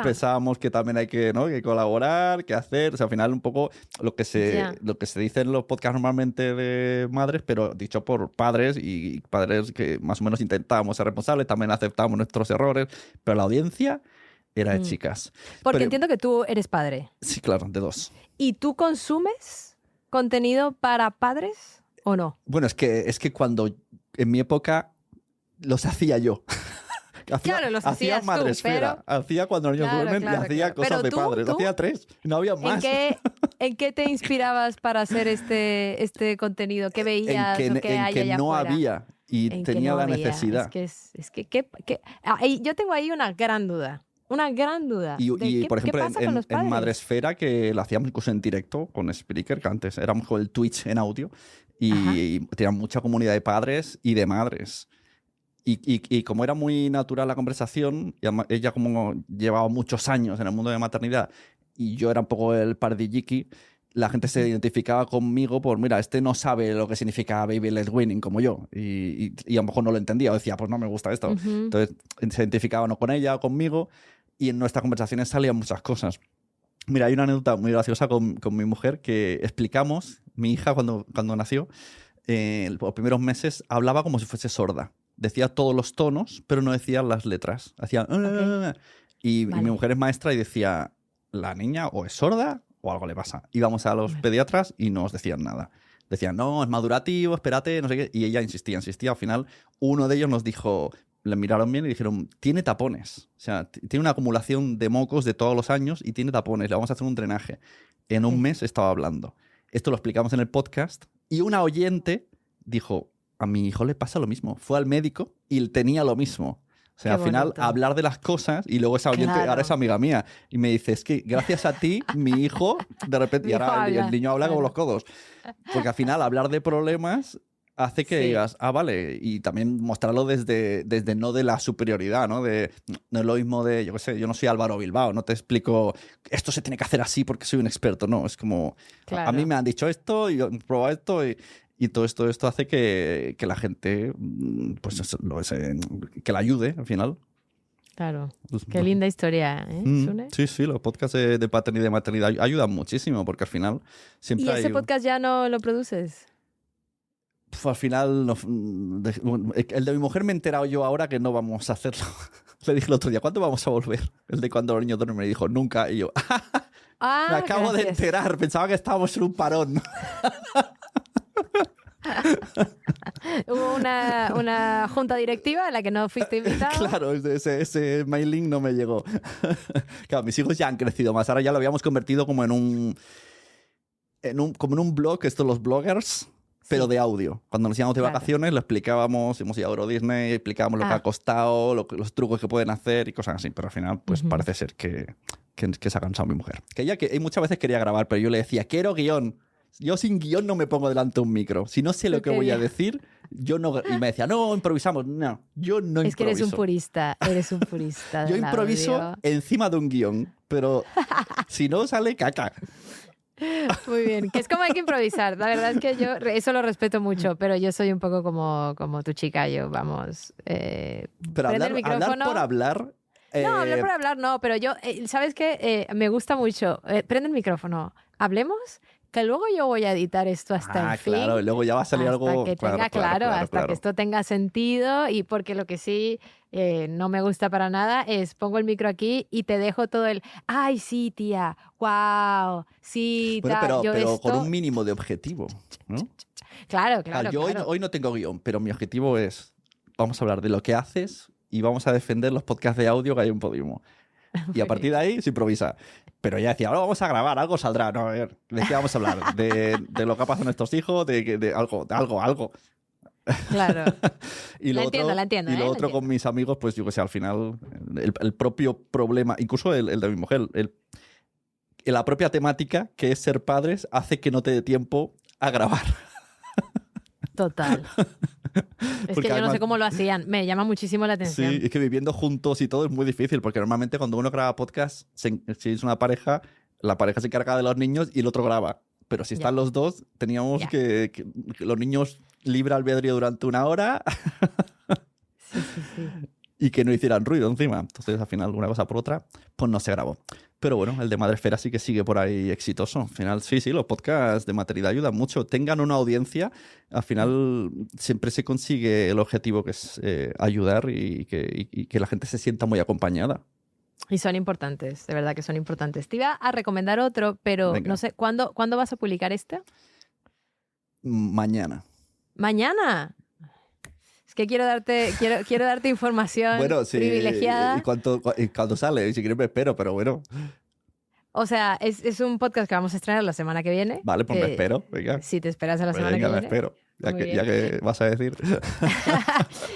pensábamos que también hay que, ¿no? que colaborar, que hacer. O sea, al final un poco lo que se dice en los podcasts normalmente de madres, pero dicho por padres y padres que más o menos intentábamos ser responsables, también aceptamos nuestros errores, pero la audiencia era de chicas. Porque entiendo que tú eres padre. Sí, claro, de 2. ¿Y tú consumes contenido para padres o no? Bueno, es que cuando en mi época los hacía yo. Claro, los hacías Madresfera, tú, pero... Hacía Cuando los niños duermen y hacía cosas de padres. Hacía 3, no había más. ¿En qué te inspirabas para hacer este contenido? ¿Qué veías o qué hay allá no afuera? había y tenía la necesidad. Yo tengo ahí una gran duda. Una gran duda. Y por ejemplo, ¿qué pasa con los padres? en Madresfera, que lo hacíamos incluso en directo con Spreaker, que antes éramos con el Twitch en audio, y tenía mucha comunidad de padres y de madres. Y como era muy natural la conversación, y ella como llevaba muchos años en el mundo de maternidad y yo era un poco el pardilliki, la gente se identificaba conmigo por, mira, este no sabe lo que significa baby led weaning como yo y a lo mejor no lo entendía o decía, pues no me gusta esto. Entonces se identificaban o con ella o conmigo y en nuestras conversaciones salían muchas cosas. Mira, hay una anécdota muy graciosa con mi mujer que explicamos, mi hija cuando nació, los primeros meses hablaba como si fuese sorda. Decía todos los tonos, pero no decía las letras. Hacía... Y mi mujer es maestra y decía, la niña o es sorda o algo le pasa. Íbamos a los pediatras y no nos decían nada. Decían, no, es madurativo, espérate, no sé qué. Y ella insistía. Al final, uno de ellos nos dijo, le miraron bien y dijeron, tiene tapones. O sea, tiene una acumulación de mocos de todos los años y tiene tapones. Le vamos a hacer un drenaje. En un mes estaba hablando. Esto lo explicamos en el podcast y una oyente dijo, a mi hijo le pasa lo mismo. Fue al médico y tenía lo mismo. O sea, al final, hablar de las cosas y luego esa oyente ahora es amiga mía. Y me dice, es que gracias a ti, mi hijo, de repente, y ahora el niño habla como los codos. Porque al final, hablar de problemas hace que digas, vale, y también mostrarlo desde no de la superioridad, ¿no? No es lo mismo de, yo qué sé, yo no soy Álvaro Bilbao, no te explico, esto se tiene que hacer así porque soy un experto, no, es como, a mí me han dicho esto y yo he probado esto y todo esto hace que la gente, pues que la ayude al final. Claro. Qué linda historia, ¿eh, Sune? Sí, los podcasts de paternidad y de maternidad ayudan muchísimo porque al final siempre ¿Y ese podcast ya no lo produces? Al final, el de mi mujer me he enterado yo ahora que no vamos a hacerlo. Le dije el otro día, ¿cuándo vamos a volver? El de Cuando los niños duermen. Me dijo, nunca. Y yo, me acabo de enterar. Pensaba que estábamos en un parón. Hubo una junta directiva en la que no fuiste invitado. Claro, ese mailing no me llegó. Claro, mis hijos ya han crecido más. Ahora ya lo habíamos convertido como en un blog, los bloggers, pero de audio. Cuando nos íbamos de vacaciones lo explicábamos, hemos ido a Euro Disney, explicábamos lo que ha costado, los trucos que pueden hacer y cosas así. Pero al final, pues parece ser que se ha cansado mi mujer. Que ella muchas veces quería grabar, pero yo le decía, quiero guión. Yo sin guión no me pongo delante de un micro. Si no sé lo que voy a decir, yo no... Y me decía, no, improvisamos. No, yo no improviso. Es que eres un purista Yo del improviso audio. encima de un guión, pero si no sale caca. Muy bien, que es como hay que improvisar. La verdad es que yo eso lo respeto mucho, pero yo soy un poco como tu chica. Yo, vamos, Pero prende el hablar micrófono. por hablar... No, hablar por hablar no, pero yo, ¿sabes qué? Me gusta mucho. Prende el micrófono, hablemos, que luego yo voy a editar esto hasta el fin. Claro, y luego ya va a salir hasta algo... que tenga hasta que esto tenga sentido, y porque lo que sí no me gusta para nada es pongo el micro aquí y te dejo todo el ay, sí, tía, wow, sí, Bueno, tal. pero con un mínimo de objetivo, ¿no? Claro. Yo hoy no tengo guión, pero mi objetivo es, vamos a hablar de lo que haces y vamos a defender los podcasts de audio que hay en Podimo. Y a partir de ahí se improvisa. Pero ya decía, ahora vamos a grabar, algo saldrá. No, a ver, ¿de qué vamos a hablar? ¿De lo que ha pasado a nuestros hijos? ¿De algo? Claro. Y lo La entiendo. Y lo otro con mis amigos, pues yo que sé, al final, el propio problema, incluso el de mi mujer, la propia temática, que es ser padres, hace que no te dé tiempo a grabar. Total. Es Porque que yo no además- sé cómo lo hacían. Me llama muchísimo la atención. Sí, es que viviendo juntos y todo es muy difícil, porque normalmente cuando uno graba podcast, si es una pareja, la pareja se encarga de los niños y el otro graba. Pero si están los dos, teníamos Ya. que los niños libre albedrío durante 1 hora Sí. y que no hicieran ruido encima. Entonces, al final, una cosa por otra, pues no se grabó. Pero bueno, el de Madresfera sí que sigue por ahí exitoso. Al final, sí, los podcasts de maternidad ayudan mucho. Tengan una audiencia, al final siempre se consigue el objetivo, que es ayudar y que la gente se sienta muy acompañada. Y son importantes, de verdad que son importantes. Te iba a recomendar otro, pero Venga. no sé, ¿cuándo vas a publicar este? Mañana. ¿Mañana? Es que quiero darte información Bueno, sí. privilegiada. ¿Y cuándo sale? Si quieres me espero, pero bueno. O sea, es un podcast que vamos a estrenar la semana que viene. Vale, pues me espero. Venga. Si te esperas a la semana Venga, que me viene. espero. Muy bien. Ya que vas a decir.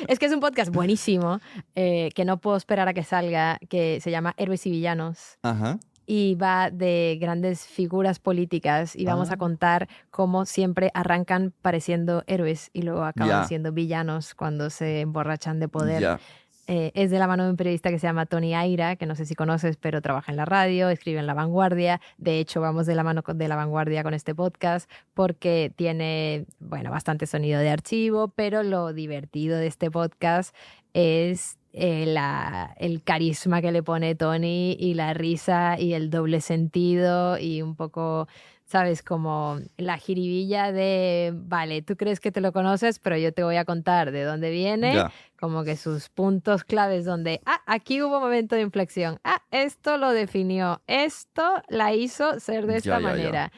Es que es un podcast buenísimo, que no puedo esperar a que salga, que se llama Héroes y Villanos. Ajá. Y va de grandes figuras políticas y vamos a contar cómo siempre arrancan pareciendo héroes y luego acaban Ya. siendo villanos cuando se emborrachan de poder. Ya. Es de la mano de un periodista que se llama Tony Aira, que no sé si conoces, pero trabaja en la radio, escribe en La Vanguardia. De hecho, vamos de la mano de La Vanguardia con este podcast porque tiene, bueno, bastante sonido de archivo, pero lo divertido de este podcast es el carisma que le pone Tony y la risa y el doble sentido y un poco, ¿sabes? Como la jiribilla de, vale, tú crees que te lo conoces, pero yo te voy a contar de dónde viene, Ya. como que sus puntos claves donde, aquí hubo un momento de inflexión, esto lo definió, esto la hizo ser de esta Ya. manera.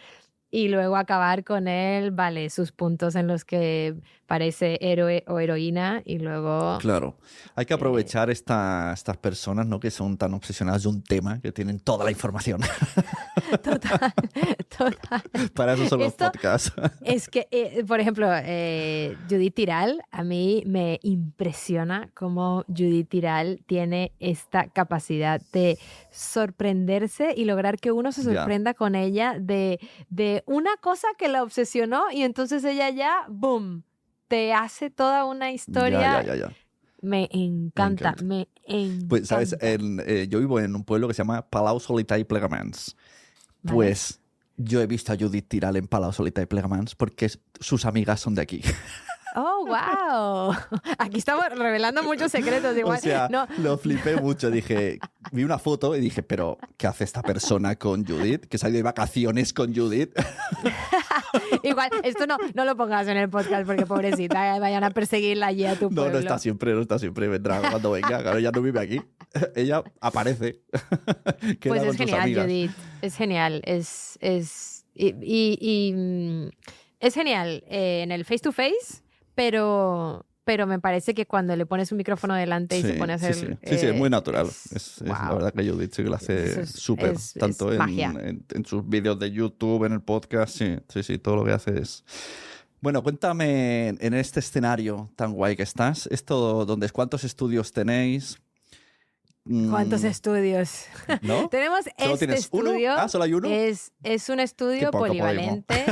Y luego acabar con él, vale, sus puntos en los que parece héroe o heroína y luego... Claro. Hay que aprovechar estas personas, ¿no? Que son tan obsesionadas de un tema, que tienen toda la información. Total. Para eso son los Esto- podcasts. Es que, por ejemplo, Judith Tiral, a mí me impresiona cómo Judith Tiral tiene esta capacidad de sorprenderse y lograr que uno se Ya. sorprenda con ella de una cosa que la obsesionó y entonces ella ya, ¡boom!, te hace toda una historia. Ya. Me encanta, encanta. me encanta. Pues, ¿sabes? Yo vivo en un pueblo que se llama Palau Solità i Plegamans. Vale. Pues yo he visto a Judith Tiral en Palau Solità i Plegamans porque sus amigas son de aquí. ¡Oh, wow! Aquí estamos revelando muchos secretos. Igual. O sea, No, lo flipé mucho. Vi una foto y dije, pero ¿qué hace esta persona con Judith? Que se ha ido de vacaciones con Judith. igual, esto no lo pongas en el podcast porque pobrecita, vayan a perseguirla allí a tu No, pueblo. no está siempre. Vendrá cuando venga. Claro, ella no vive aquí. Ella aparece. Queda Pues con es sus genial, amigas. Judith. Es genial. Es genial en el face to face, pero me parece que cuando le pones un micrófono delante y se pone a hacer. Sí, es muy natural. La wow. verdad que Judith sí que lo hace Eso es- súper. es Tanto magia. en sus vídeos de YouTube, en el podcast. Sí, todo lo que hace es. Bueno, cuéntame en este escenario tan guay que estás. ¿Cuántos estudios tenéis? ¿Cuántos estudios? ¿No? Tenemos ¿Solo este tienes uno? estudio. Ah, ¿solo hay uno? Es un estudio Qué poco polivalente.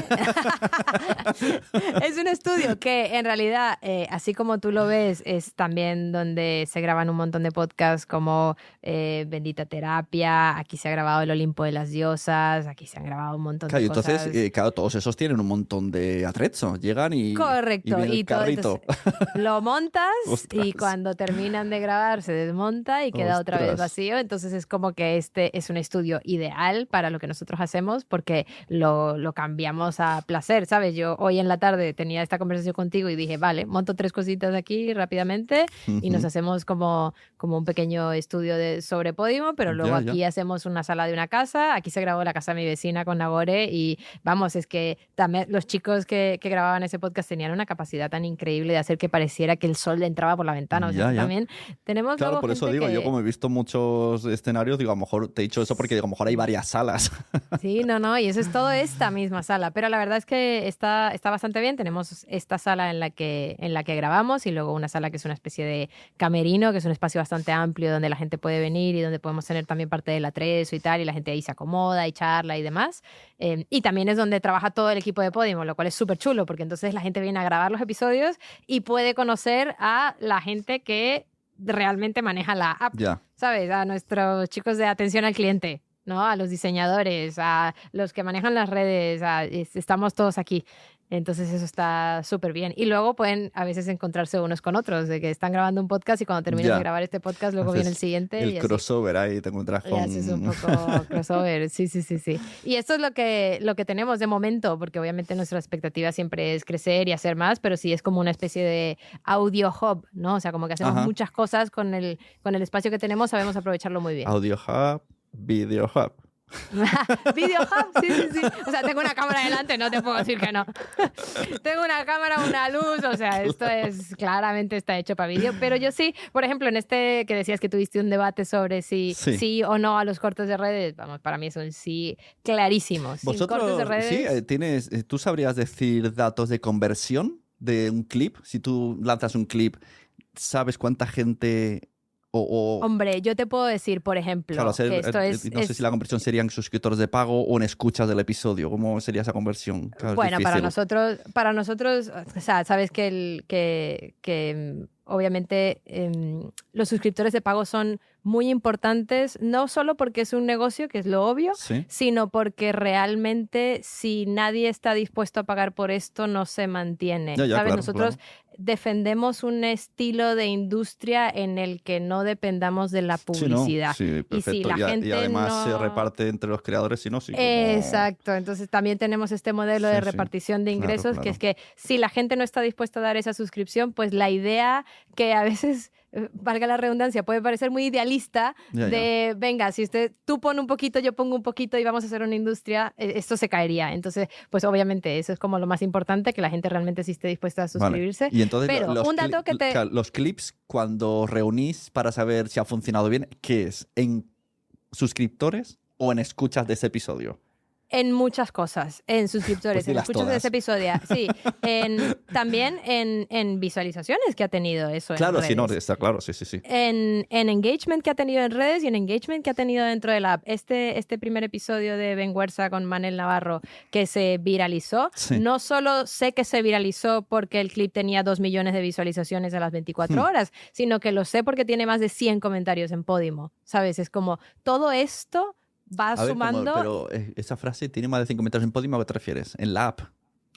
Es un estudio que en realidad, así como tú lo ves, es también donde se graban un montón de podcasts como Bendita Terapia, aquí se ha grabado El Olimpo de las Diosas, aquí se han grabado un montón Claro, y de cosas. entonces, claro, todos esos tienen un montón de atrezzo. Llegan y Correcto, viene el y todo, carrito. entonces, lo montas Ostras. y cuando terminan de grabar se desmonta y queda otra vez Ostras. vacío. Entonces es como que este es un estudio ideal para lo que nosotros hacemos porque lo cambiamos a placer, ¿sabes? Yo hoy en la tarde tenía esta conversación contigo y dije, vale, monto 3 cositas aquí rápidamente y nos Ujú. hacemos como un pequeño estudio sobre Podimo, pero luego Ya, aquí hacemos una sala de una casa. Aquí se grabó la casa de mi vecina con Nagore y vamos, es que también los chicos que grababan ese podcast tenían una capacidad tan increíble de hacer que pareciera que el sol le entraba por la ventana. O sea, Ya, que ya. también tenemos Claro, luego por eso gente digo, que... yo como he visto muchos escenarios, digo, a lo mejor te he dicho eso porque digo, a lo mejor hay varias salas. Sí, no, y eso es todo esta misma sala. Pero la verdad es que está bastante bien. Tenemos esta sala en la que grabamos y luego una sala que es una especie de camerino, que es un espacio bastante amplio donde la gente puede venir y donde podemos tener también parte del atrezo y tal, y la gente ahí se acomoda y charla y demás. Y también es donde trabaja todo el equipo de Podimo, lo cual es súper chulo, porque entonces la gente viene a grabar los episodios y puede conocer a la gente que realmente maneja la app, Ya. ¿sabes? A nuestros chicos de atención al cliente, ¿no? A los diseñadores, a los que manejan las redes, estamos todos aquí. Entonces eso está súper bien. Y luego pueden a veces encontrarse unos con otros, de que están grabando un podcast y cuando terminan Ya. de grabar este podcast luego Haces viene el siguiente. El y así. crossover ahí te encuentras Y con... haces un poco crossover, sí. Y esto es lo que tenemos de momento, porque obviamente nuestra expectativa siempre es crecer y hacer más, pero sí es como una especie de audio hub, ¿no? O sea, como que hacemos Ajá. muchas cosas con el espacio que tenemos, sabemos aprovecharlo muy bien. Audio Hub, Video Hub. Video hub, sí. O sea, tengo una cámara delante, no te puedo decir que no. Tengo una cámara, una luz, o sea, esto es claramente está hecho para vídeo. Pero yo sí, por ejemplo, en este que decías que tuviste un debate sobre si Sí. sí o no a los cortes de redes, vamos, para mí es un sí clarísimo. Sin Vosotros, cortes de redes, sí, ¿tú sabrías decir datos de conversión de un clip? Si tú lanzas un clip, ¿sabes cuánta gente o hombre, yo te puedo decir, por ejemplo, claro, que esto es... no sé si la conversión sería en suscriptores de pago o en escuchas del episodio. ¿Cómo sería esa conversión? Claro, es Bueno, para difícil. nosotros, o sea, sabes que obviamente los suscriptores de pago son muy importantes, no solo porque es un negocio, que es lo obvio, Sí. sino porque realmente si nadie está dispuesto a pagar por esto, no se mantiene. Ya, ¿Sabes? claro, Nosotros defendemos un estilo de industria en el que no dependamos de la Sí, ¿no? publicidad. Sí, Y perfecto. si la gente y además se no- reparte entre los creadores, si no, sí. como- Exacto, entonces también tenemos este modelo de Sí, sí. repartición de Claro, ingresos, que es claro. que si la gente no está dispuesta a dar esa suscripción, pues la idea que a veces, valga la redundancia, puede parecer muy idealista, Ya, de venga, si tú pon un poquito, yo pongo un poquito y vamos a hacer una industria, esto se caería. Entonces, pues obviamente eso es como lo más importante, que la gente realmente sí esté dispuesta a Vale. suscribirse. Y entonces Pero un dato que te... los clips, cuando reunís para saber si ha funcionado bien, ¿qué es? ¿En suscriptores o en escuchas de ese episodio? En muchas cosas, en suscriptores, Pues en dilas escuchas de todas. ese episodio, sí, también en visualizaciones que ha tenido eso en Claro, sí, no, redes. está claro, sí. En engagement que ha tenido en redes y en engagement que ha tenido dentro de la app. Este primer episodio de Ben Huerza con Manel Navarro que se viralizó, Sí. no solo sé que se viralizó porque el clip tenía 2 millones de visualizaciones a las 24 horas, sino que lo sé porque tiene más de 100 comentarios en Podimo, ¿sabes? Es como todo esto va A ver, sumando pero esa frase tiene más de 5 comentarios en Podimo, ¿a qué te refieres? En la app.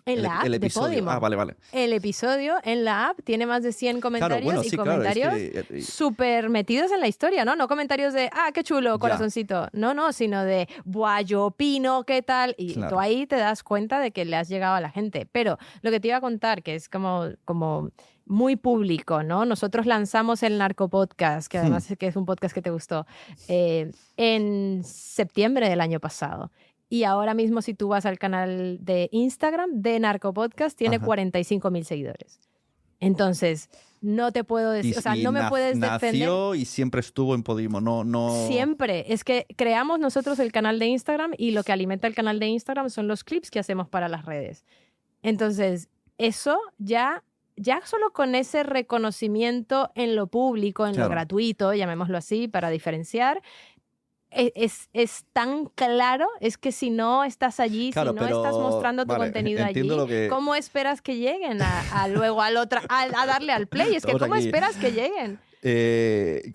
en la app el de episodio. Podimo. Ah, vale. El episodio en la app tiene más de 100 comentarios Claro, bueno, y sí, comentarios claro, es que, súper metidos en la historia, ¿no? No comentarios de, qué chulo, Ya. corazoncito. No, sino de, buah, yo opino, ¿qué tal? Y Claro. tú ahí te das cuenta de que le has llegado a la gente. Pero lo que te iba a contar, que es como muy público, ¿no? Nosotros lanzamos el Narcopodcast, que además que es un podcast que te gustó, en septiembre del año pasado. Y ahora mismo, si tú vas al canal de Instagram de Narcopodcast, tiene Ajá. 45.000 seguidores. Entonces, no te puedo decir, o sea, no me puedes defender. Nació y siempre estuvo en Podimo, no... Siempre. Es que creamos nosotros el canal de Instagram y lo que alimenta el canal de Instagram son los clips que hacemos para las redes. Entonces, eso ya ya solo con ese reconocimiento en lo público, en Claro. lo gratuito, llamémoslo así, para diferenciar, es tan claro, es que si no estás allí, Claro, si no pero, estás mostrando tu vale, contenido allí, entiendo lo que- ¿cómo esperas que lleguen luego a darle al play? Es que Estamos ¿cómo aquí. esperas que lleguen?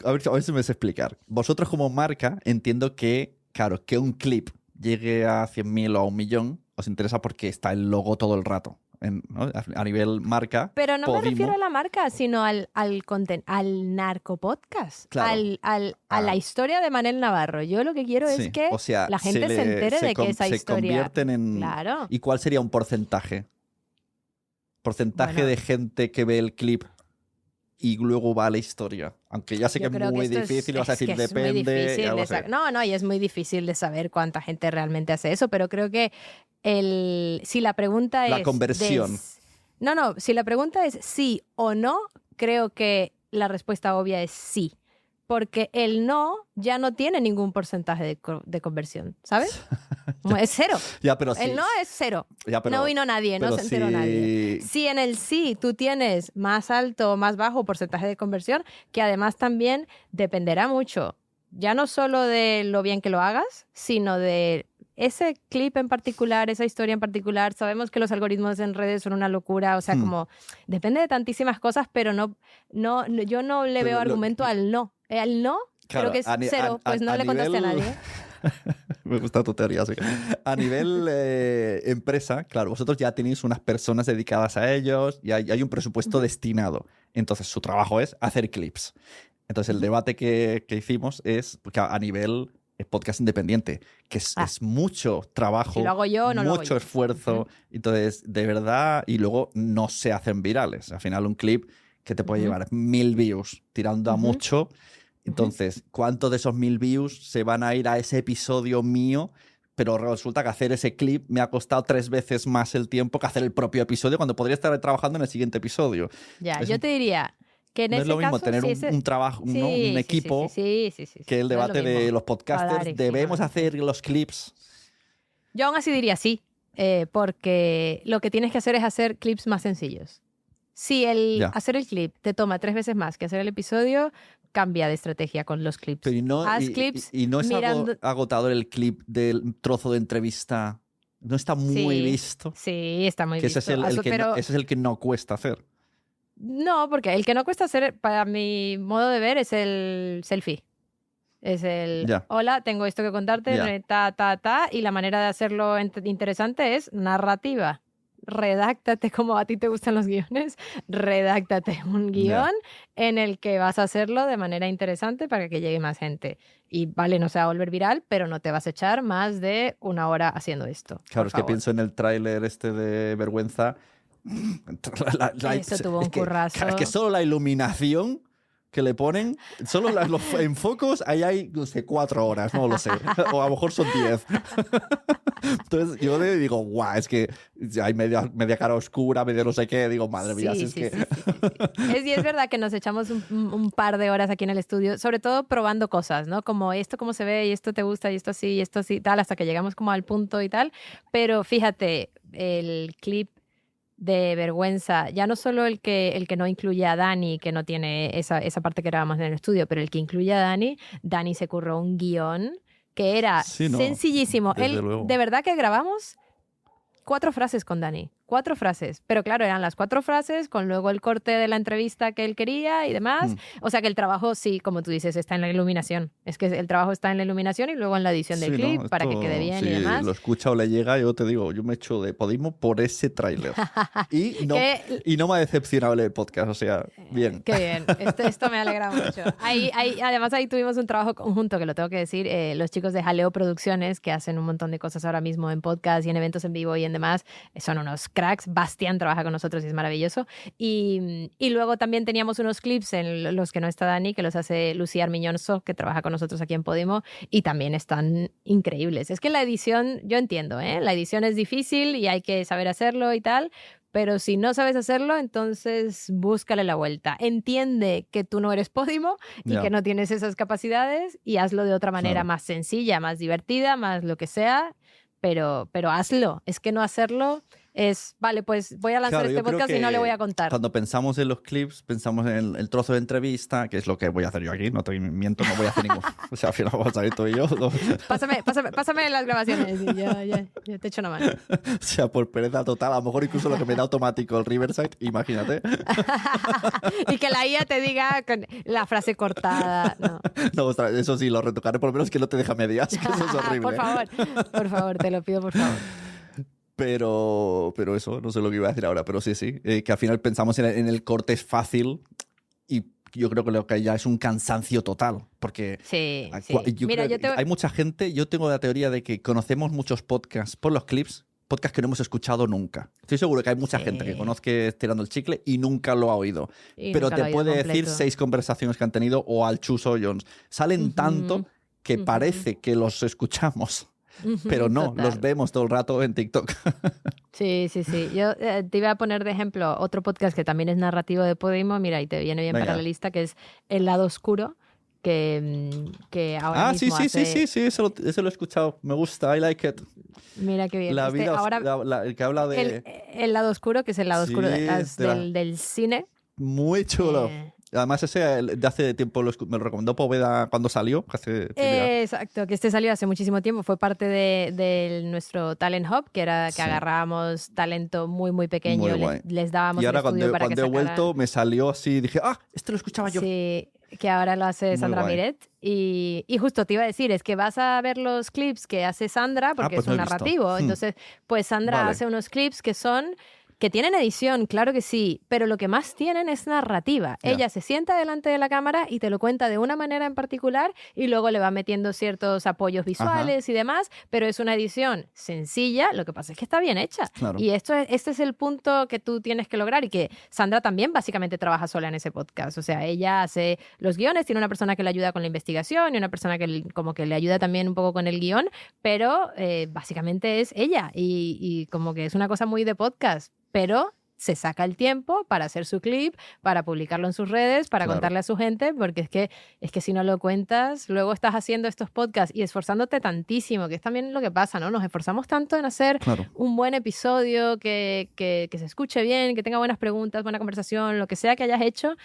A ver si me sé explicar. Vosotros como marca, entiendo que, claro, que un clip llegue a 100.000 o a 1.000.000 os interesa porque está el logo todo el rato. ¿No? A nivel marca, Pero no me Podimo. refiero a la marca, sino al narcopodcast, Claro. a la historia de Manel Navarro. Yo lo que quiero Sí, es que o sea, la gente se entere de que esa se historia... convierten en... Claro. ¿Y cuál sería un porcentaje? Porcentaje Bueno. de gente que ve el clip y luego va a la historia. Aunque ya sé que Yo es creo muy esto difícil, vas a es decir que es muy depende. difícil y algo de así. No, y es muy difícil de saber cuánta gente realmente hace eso, pero creo que si la pregunta La es... conversión. No, si la pregunta es sí o no, creo que la respuesta obvia es sí. Porque el no ya no tiene ningún porcentaje de conversión, ¿sabes? Es cero. Ya, pero sí. El no es cero. Ya, pero- No vino nadie, no pero se enteró si- nadie. Si en el sí tú tienes más alto o más bajo porcentaje de conversión, que además también dependerá mucho, ya no solo de lo bien que lo hagas, sino de ese clip en particular, esa historia en particular. Sabemos que los algoritmos en redes son una locura, o sea, como depende de tantísimas cosas, pero yo no le Pero veo lo- argumento al no. Al no, Claro, creo que es a ni- cero, a- pues no a le contaste a nivel- nadie. Me gusta tu teoría, sí. A nivel empresa, claro, vosotros ya tenéis unas personas dedicadas a ellos y hay un presupuesto destinado. Entonces, su trabajo es hacer clips. Entonces, el debate que hicimos es porque a nivel podcast independiente, que es mucho trabajo, Si lo hago yo, no lo hago mucho yo. esfuerzo. Entonces, de verdad, y luego no se hacen virales. Al final, un clip que te puede llevar 1.000 views tirando a mucho. Entonces, ¿cuántos de esos 1.000 views se van a ir a ese episodio mío? Pero resulta que hacer ese clip me ha costado 3 veces más el tiempo que hacer el propio episodio cuando podría estar trabajando en el siguiente episodio. Ya, Es yo un- te diría que en No ese es lo mismo caso, tener si un, ese- un trabajo, ¿no? Sí, un sí, equipo sí, que el no es lo debate de mismo. los podcasters. Hablar, Debemos sí, hacer los clips. Yo aún así diría sí, porque lo que tienes que hacer es hacer clips más sencillos. Si Ya. hacer el clip te toma 3 veces más que hacer el episodio, cambia de estrategia con los clips. Pero Haz clips y no es mirando... agotador el clip del trozo de entrevista. No está muy Sí, visto. Sí, está muy Que visto. ese es Pero ese es el que no cuesta hacer. no, porque el que no cuesta hacer, para mi modo de ver, es el selfie. Es el, Ya. hola, tengo esto que contarte, Ya. y la manera de hacerlo interesante es narrativa. Redáctate como a ti te gustan los guiones, redáctate un guión en el que vas a hacerlo de manera interesante para que llegue más gente. Y vale, no se va a volver viral, pero no te vas a echar más de 1 hora haciendo esto. Claro, por es que favor. pienso en el tráiler este de Vergüenza. Eso tuvo un es que, currazo. claro, es que solo la iluminación que le ponen, solo los enfocos, ahí hay, no sé, 4 horas, no lo sé. O a lo mejor son 10. Entonces yo digo, guau, es que hay media cara oscura, media no sé qué. Digo, madre mía, si es que... Y es verdad que nos echamos un par de horas aquí en el estudio, sobre todo probando cosas, ¿no? Como esto cómo se ve, y esto te gusta, y esto así, tal, hasta que llegamos como al punto y tal. Pero fíjate, el clip de Vergüenza, ya no solo el que no incluye a Dani, que no tiene esa parte que grabamos en el estudio, pero el que incluye a Dani se curró un guión que era Sí, no, sencillísimo. desde luego. De verdad que grabamos 4 frases con Dani. 4 frases. Pero claro, eran las 4 frases con luego el corte de la entrevista que él quería y demás. O sea que el trabajo, sí, como tú dices, está en la iluminación. Es que el trabajo está en la iluminación y luego en la edición del Sí, clip ¿no? para que Esto, quede bien si y demás. lo escucha o le llega, yo te digo, yo me echo de Podimo por ese tráiler. y no me ha decepcionado el podcast, o sea, bien. Qué bien, esto me alegra mucho. Además ahí tuvimos un trabajo conjunto, que lo tengo que decir, los chicos de Jaleo Producciones, que hacen un montón de cosas ahora mismo en podcast y en eventos en vivo y en demás, son unos cracks. Bastián trabaja con nosotros y es maravilloso. Y luego también teníamos unos clips en los que no está Dani, que los hace Lucía Armiñonso, que trabaja con nosotros aquí en Podimo, y también están increíbles. Es que la edición, yo entiendo, la edición es difícil y hay que saber hacerlo y tal, pero si no sabes hacerlo, entonces búscale la vuelta. Entiende que tú no eres Podimo y que no tienes esas capacidades y hazlo de otra manera más sencilla, más divertida, más lo que sea, pero hazlo. Es que no hacerlo Es, vale, pues voy a lanzar Claro, este yo creo podcast y no que le voy a contar. Cuando pensamos en los clips, pensamos en el trozo de entrevista, que es lo que voy a hacer yo aquí. No te miento, no voy a hacer ningún. O sea, al final vamos a salir tú y yo. ¿No? Pásame las grabaciones y yo te echo una mano. O sea, por pereza total. A lo mejor incluso lo que me da automático el Riverside, imagínate. Y que la IA te diga con la frase cortada. No. No, ostras, eso sí, lo retocaré. Por lo menos que no te deja medias, que eso es horrible. Por favor, te lo pido, por favor. Pero eso, no sé lo que iba a decir ahora, pero sí, que al final pensamos en el corte es fácil y yo creo que lo que hay ya es un cansancio total, porque sí. Mira, hay mucha gente, yo tengo la teoría de que conocemos muchos podcasts por los clips, podcasts que no hemos escuchado nunca. Estoy seguro que hay mucha gente que conozca Estirando el Chicle y nunca lo ha oído, pero te puede decir 6 conversaciones que han tenido o al Chuso Jones. Salen tanto que parece que los escuchamos. Pero no, total. Los vemos todo el rato en TikTok. Sí. Yo te iba a poner de ejemplo otro podcast que también es narrativo de Podimo, mira, y te viene bien para la lista, que es El Lado Oscuro, que ahora mismo sí, eso lo he escuchado. Me gusta, I like it. Mira qué bien. La vida, el que habla de... El Lado Oscuro, que es el lado oscuro del cine. Muy chulo. Además, ese de hace tiempo me lo recomendó Poveda cuando salió. Exacto, que salió hace muchísimo tiempo. Fue parte de nuestro Talent Hub, que era que agarrábamos talento muy, muy pequeño, les dábamos y ahora el estudio para que cuando he vuelto me salió así, dije, este lo escuchaba yo. Sí, que ahora lo hace Sandra Miret. Y justo te iba a decir, es que vas a ver los clips que hace Sandra, porque pues es un narrativo. Entonces, pues Sandra hace unos clips que tienen edición, claro que sí, pero lo que más tienen es narrativa. Ella se sienta delante de la cámara y te lo cuenta de una manera en particular y luego le va metiendo ciertos apoyos visuales y demás, pero es una edición sencilla, lo que pasa es que está bien hecha. Claro. Y este es el punto que tú tienes que lograr y que Sandra también básicamente trabaja sola en ese podcast. O sea, ella hace los guiones, tiene una persona que le ayuda con la investigación y una persona que como que le ayuda también un poco con el guión, pero básicamente es ella y como que es una cosa muy de podcast. Pero se saca el tiempo para hacer su clip, para publicarlo en sus redes, para contarle a su gente, porque es que si no lo cuentas, luego estás haciendo estos podcasts y esforzándote tantísimo, que es también lo que pasa, ¿no? Nos esforzamos tanto en hacer un buen episodio, que se escuche bien, que tenga buenas preguntas, buena conversación, lo que sea que hayas hecho,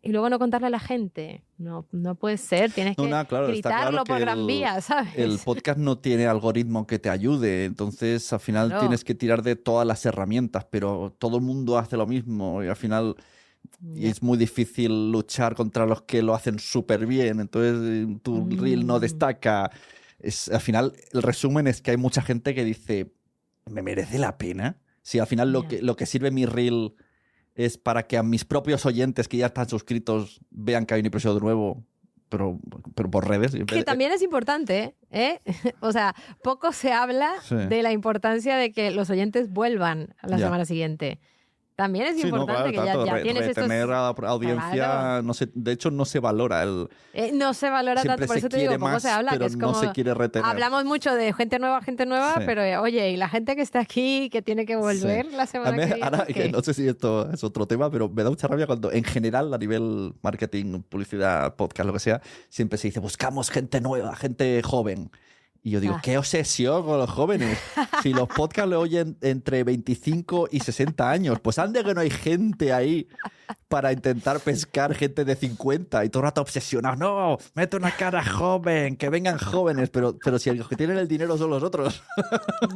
y luego no contarle a la gente. No puede ser, tienes que gritarlo por Gran Vía, ¿sabes? El podcast no tiene algoritmo que te ayude, entonces al final tienes que tirar de todas las herramientas, pero todo el mundo hace lo mismo y al final es muy difícil luchar contra los que lo hacen súper bien, entonces tu reel no destaca. Al final el resumen es que hay mucha gente que dice, ¿me merece la pena? Si al final lo que sirve mi reel es para que a mis propios oyentes que ya están suscritos vean que hay un episodio nuevo, pero por redes. Que también es importante, ¿eh? O sea, poco se habla de la importancia de que los oyentes vuelvan a la semana siguiente. También es importante que ya tienes estos... Retener a la audiencia, no sé, de hecho no se valora. No se valora tanto, por eso te digo, poco se habla. Pero que es como, no se quiere retener. Hablamos mucho de gente nueva, pero oye, y la gente que está aquí, que tiene que volver la semana que viene. Ahora, que no sé si esto es otro tema, pero me da mucha rabia cuando en general a nivel marketing, publicidad, podcast, lo que sea, siempre se dice, buscamos gente nueva, gente joven. Y yo digo, qué obsesión con los jóvenes. Si los podcasts lo oyen entre 25 y 60 años, pues ande que no hay gente ahí para intentar pescar gente de 50 y todo el rato obsesionados. No, mete una cara joven, que vengan jóvenes, pero si los que tienen el dinero son los otros.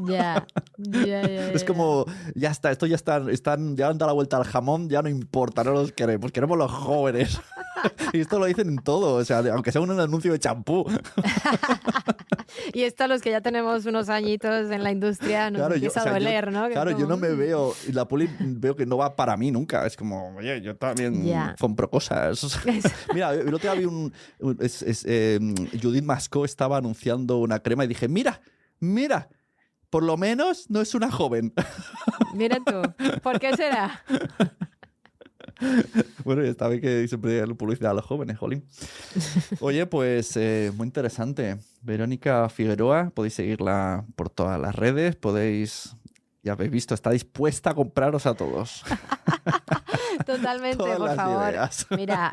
Ya. Es como, ya está, esto ya están ya han dado la vuelta al jamón, ya no importa, no los queremos los jóvenes. Y esto lo dicen en todo, o sea, aunque sea un anuncio de champú. Y esto a los que ya tenemos unos añitos en la industria nos empieza a doler, ¿no? Claro, yo no me veo, y la poli veo que no va para mí nunca. Es como, oye, yo también compro cosas. Mira, el otro día vi Judith Mascó estaba anunciando una crema y dije, mira, por lo menos no es una joven. Mira tú, ¿por qué será? Bueno, ya está bien que siempre hay publicidad a los jóvenes, jolín. Oye, pues muy interesante. Verónica Figueroa, podéis seguirla por todas las redes, ya habéis visto, está dispuesta a compraros a todos. Totalmente, todas por favor. Ideas. Mira,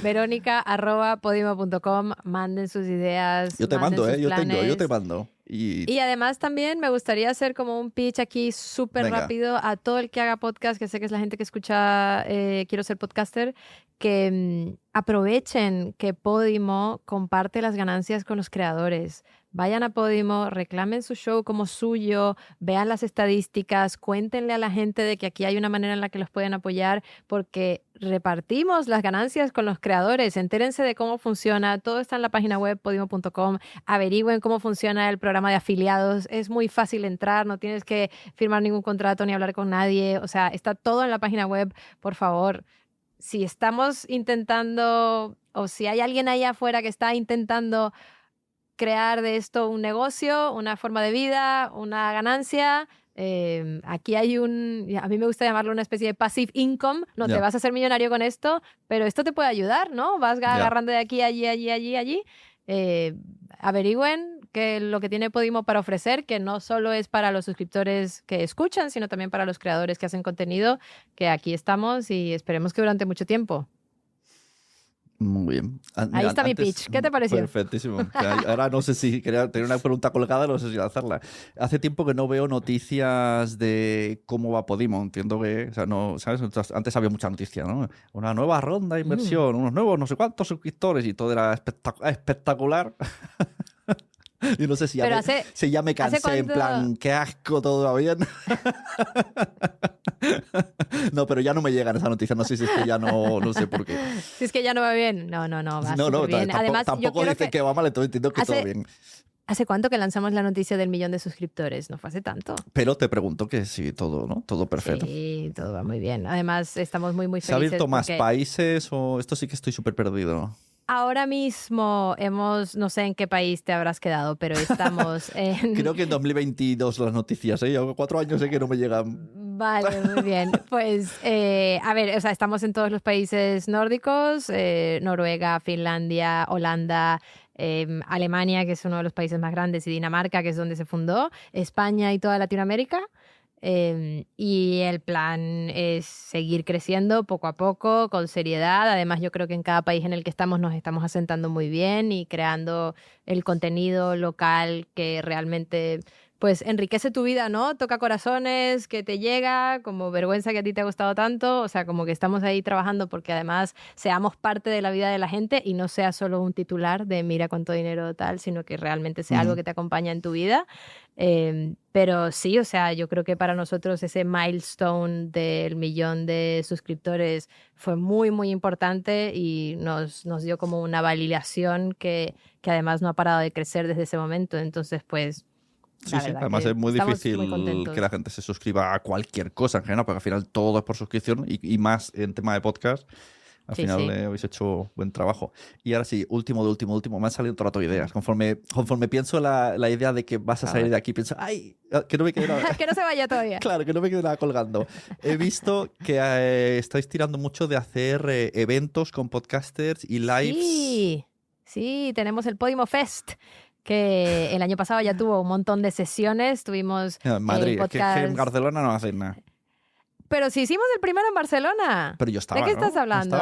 Verónica@podimo.com, manden sus ideas. Yo te mando, yo te mando. Y además también me gustaría hacer como un pitch aquí súper Venga. rápido a todo el que haga podcast, que sé que es la gente que escucha Quiero ser podcaster, que aprovechen que Podimo comparte las ganancias con los creadores. Vayan a Podimo, reclamen su show como suyo, vean las estadísticas, cuéntenle a la gente de que aquí hay una manera en la que los pueden apoyar, porque repartimos las ganancias con los creadores. Entérense de cómo funciona. Todo está en la página web podimo.com. Averigüen cómo funciona el programa de afiliados. Es muy fácil entrar, no tienes que firmar ningún contrato ni hablar con nadie. O sea, está todo en la página web. Por favor, si estamos intentando, o si hay alguien ahí afuera que está intentando crear de esto un negocio, una forma de vida, una ganancia, aquí hay a mí me gusta llamarlo una especie de passive income. No te vas a hacer millonario con esto, pero esto te puede ayudar, ¿no? Vas agarrando de aquí, allí. Averigüen lo que tiene Podimo para ofrecer, que no solo es para los suscriptores que escuchan, sino también para los creadores que hacen contenido, que aquí estamos y esperemos que durante mucho tiempo. Muy bien. Ahí está mi pitch. ¿Qué te pareció? Perfectísimo. Ahora no sé si quería tener una pregunta colgada, no sé si hacerla. Hace tiempo que no veo noticias de cómo va Podimo. Entiendo que, o sea, no, ¿sabes? Antes había mucha noticia, ¿no? Una nueva ronda de inversión, unos nuevos no sé cuántos suscriptores y todo era espectacular. Y no sé si ya me cansé, en plan, qué asco, todo va bien. No, pero ya no me llegan esas noticias, no sé si es que ya no sé por qué. Si es que ya no va bien. No, va súper bien. Además, tampoco dicen que va mal, entonces entiendo que todo bien. ¿Hace cuánto que lanzamos la noticia del 1.000.000 de suscriptores? No fue hace tanto. Pero te pregunto que sí, todo, ¿no? Todo perfecto. Sí, todo va muy bien. Además, estamos muy felices. ¿Se ha abierto más países o esto sí que estoy súper perdido? Ahora mismo no sé en qué país te habrás quedado, pero estamos en... Creo que en 2022 las noticias, ¿eh? Llevo 4 años que no me llegan. Vale, muy bien. Pues, a ver, o sea, estamos en todos los países nórdicos, Noruega, Finlandia, Holanda, Alemania, que es uno de los países más grandes, y Dinamarca, que es donde se fundó, España y toda Latinoamérica. Y el plan es seguir creciendo poco a poco, con seriedad. Además, yo creo que en cada país en el que estamos nos estamos asentando muy bien y creando el contenido local que realmente pues enriquece tu vida, ¿no? Toca corazones, que te llega, como Vergüenza, que a ti te ha gustado tanto. O sea, como que estamos ahí trabajando porque además seamos parte de la vida de la gente y no sea solo un titular de mira cuánto dinero tal, sino que realmente sea algo que te acompaña en tu vida. Pero sí, o sea, yo creo que para nosotros ese milestone del 1.000.000 de suscriptores fue muy importante y nos dio como una validación que además no ha parado de crecer desde ese momento. Entonces, pues... Sí, además es muy difícil que la gente se suscriba a cualquier cosa en general, porque al final todo es por suscripción y más en tema de podcast. Al final habéis hecho buen trabajo. Y ahora sí, último, me han salido otras ideas. Conforme pienso la idea de que vas a salir de aquí, pienso, ¡ay! Que no me quede nada. Que no se vaya todavía. Claro, que no me quede nada colgando. He visto que estáis tirando mucho de hacer eventos con podcasters y lives. Sí, tenemos el Podimo Fest, que el año pasado ya tuvo un montón de sesiones. Tuvimos Madrid, podcast... que en Barcelona no hacen nada. Pero si hicimos el primero en Barcelona. Pero yo estaba, ¿De qué estás hablando?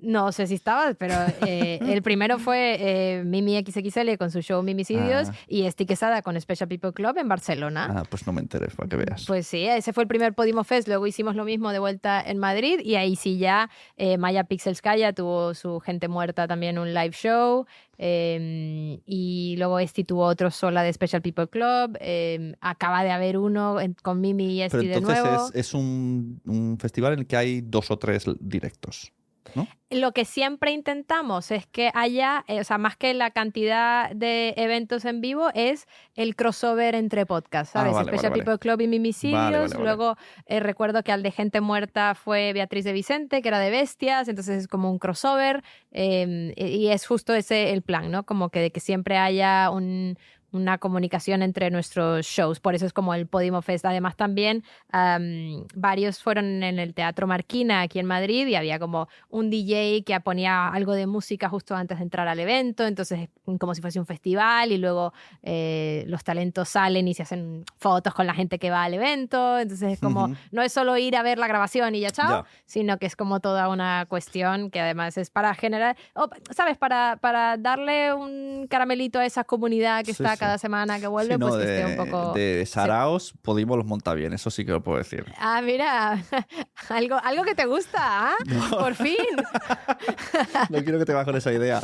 No sé si estabas, pero el primero fue Mimi XXL con su show Mimicidios y Esti Quesada con Special People Club en Barcelona. Pues no me enteré, para que veas. Pues sí, ese fue el primer Podimo Fest. Luego hicimos lo mismo de vuelta en Madrid y ahí sí ya Maya Pixelskaya tuvo su Gente Muerta también un live show. Y luego Esti tuvo otro sola de Special People Club. Acaba de haber uno con Mimi y Esti de nuevo. Pero entonces es un festival en el que hay 2 o 3 directos, ¿no? Lo que siempre intentamos es que haya, o sea, más que la cantidad de eventos en vivo, es el crossover entre podcasts, ¿sabes? Special People Club y Mimicidios. Luego recuerdo que al de Gente Muerta fue Beatriz de Vicente, que era de Bestias, entonces es como un crossover y es justo ese el plan, ¿no? Como que de que siempre haya una comunicación entre nuestros shows. Por eso es como el Podimo Fest. Además también varios fueron en el Teatro Marquina aquí en Madrid y había como un DJ que ponía algo de música justo antes de entrar al evento, entonces como si fuese un festival y luego los talentos salen y se hacen fotos con la gente que va al evento, entonces es como no es solo ir a ver la grabación y ya chao, sino que es como toda una cuestión que además es para generar, ¿sabes? Para darle un caramelito a esa comunidad que está cada semana que vuelve, Sí, no, pues que esté un poco... de Saraos Podimo los monta bien, eso sí que lo puedo decir. Ah, mira, algo que te gusta, ¿ah? No. Por fin. No quiero que te vayas con esa idea.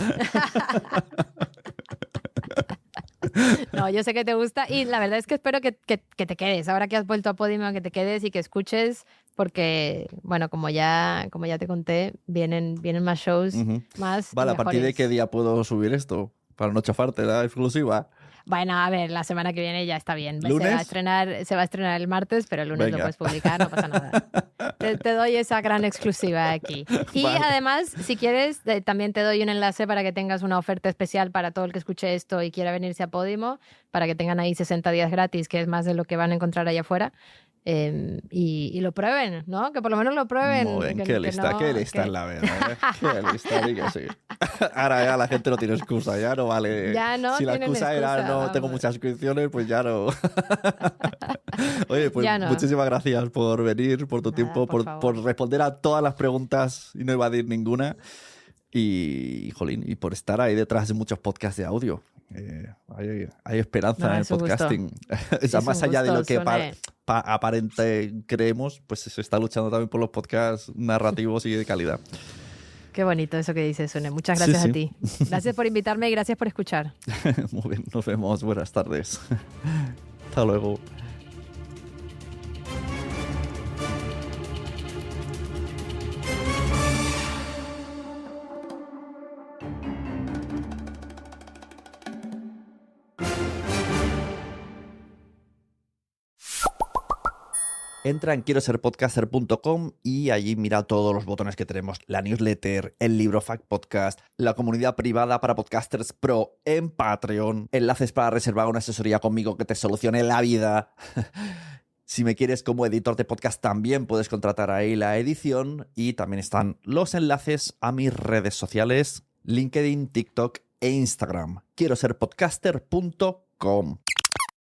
No, yo sé que te gusta y la verdad es que espero que te quedes. Ahora que has vuelto a Podimo, que te quedes y que escuches, porque, bueno, como ya te conté, vienen más shows, Ujú. más y Vale, ¿a partir de mejores. qué día puedo subir esto? Para no chafarte la exclusiva. Bueno, a ver, la semana que viene ya está bien. ¿Lunes? Se va a estrenar el martes, pero el lunes Venga. lo puedes publicar, no pasa nada. Te doy esa gran exclusiva aquí. Y Vale. además, si quieres, también te doy un enlace para que tengas una oferta especial para todo el que escuche esto y quiera venirse a Podimo, para que tengan ahí 60 días gratis, que es más de lo que van a encontrar allá afuera. Y lo prueben, ¿no? Que por lo menos lo prueben. Muy bien, que- qué que lista, no- qué lista que- es la verdad. Qué lista, di que sí. Ahora ya la gente no tiene excusa, ya no vale. Ya no si la tienen excusa era excusa, no tengo vamos. muchas suscripciones, pues ya no. Oye, pues Ya no. muchísimas gracias por venir, por tu Nada, tiempo, por favor. por responder a todas las preguntas y no evadir ninguna. Y, jolín, y por estar ahí detrás de muchos podcasts de audio. Hay esperanza No, en el es un gusto. podcasting. O sea, Es más un allá de gusto, lo que Sune. aparente creemos, pues se está luchando también por los podcasts narrativos y de calidad. Qué bonito eso que dices, Sune. Muchas Sí, gracias sí. a ti. Gracias por invitarme y gracias por escuchar. Muy bien, nos vemos. Buenas tardes. Hasta luego. Entra en quiero ser podcaster.com y allí mira todos los botones que tenemos. La newsletter, el libro Fact Podcast, la comunidad privada para podcasters pro en Patreon, enlaces para reservar una asesoría conmigo que te solucione la vida. Si me quieres como editor de podcast también puedes contratar ahí la edición y también están los enlaces a mis redes sociales, LinkedIn, TikTok e Instagram. Quiero ser podcaster.com.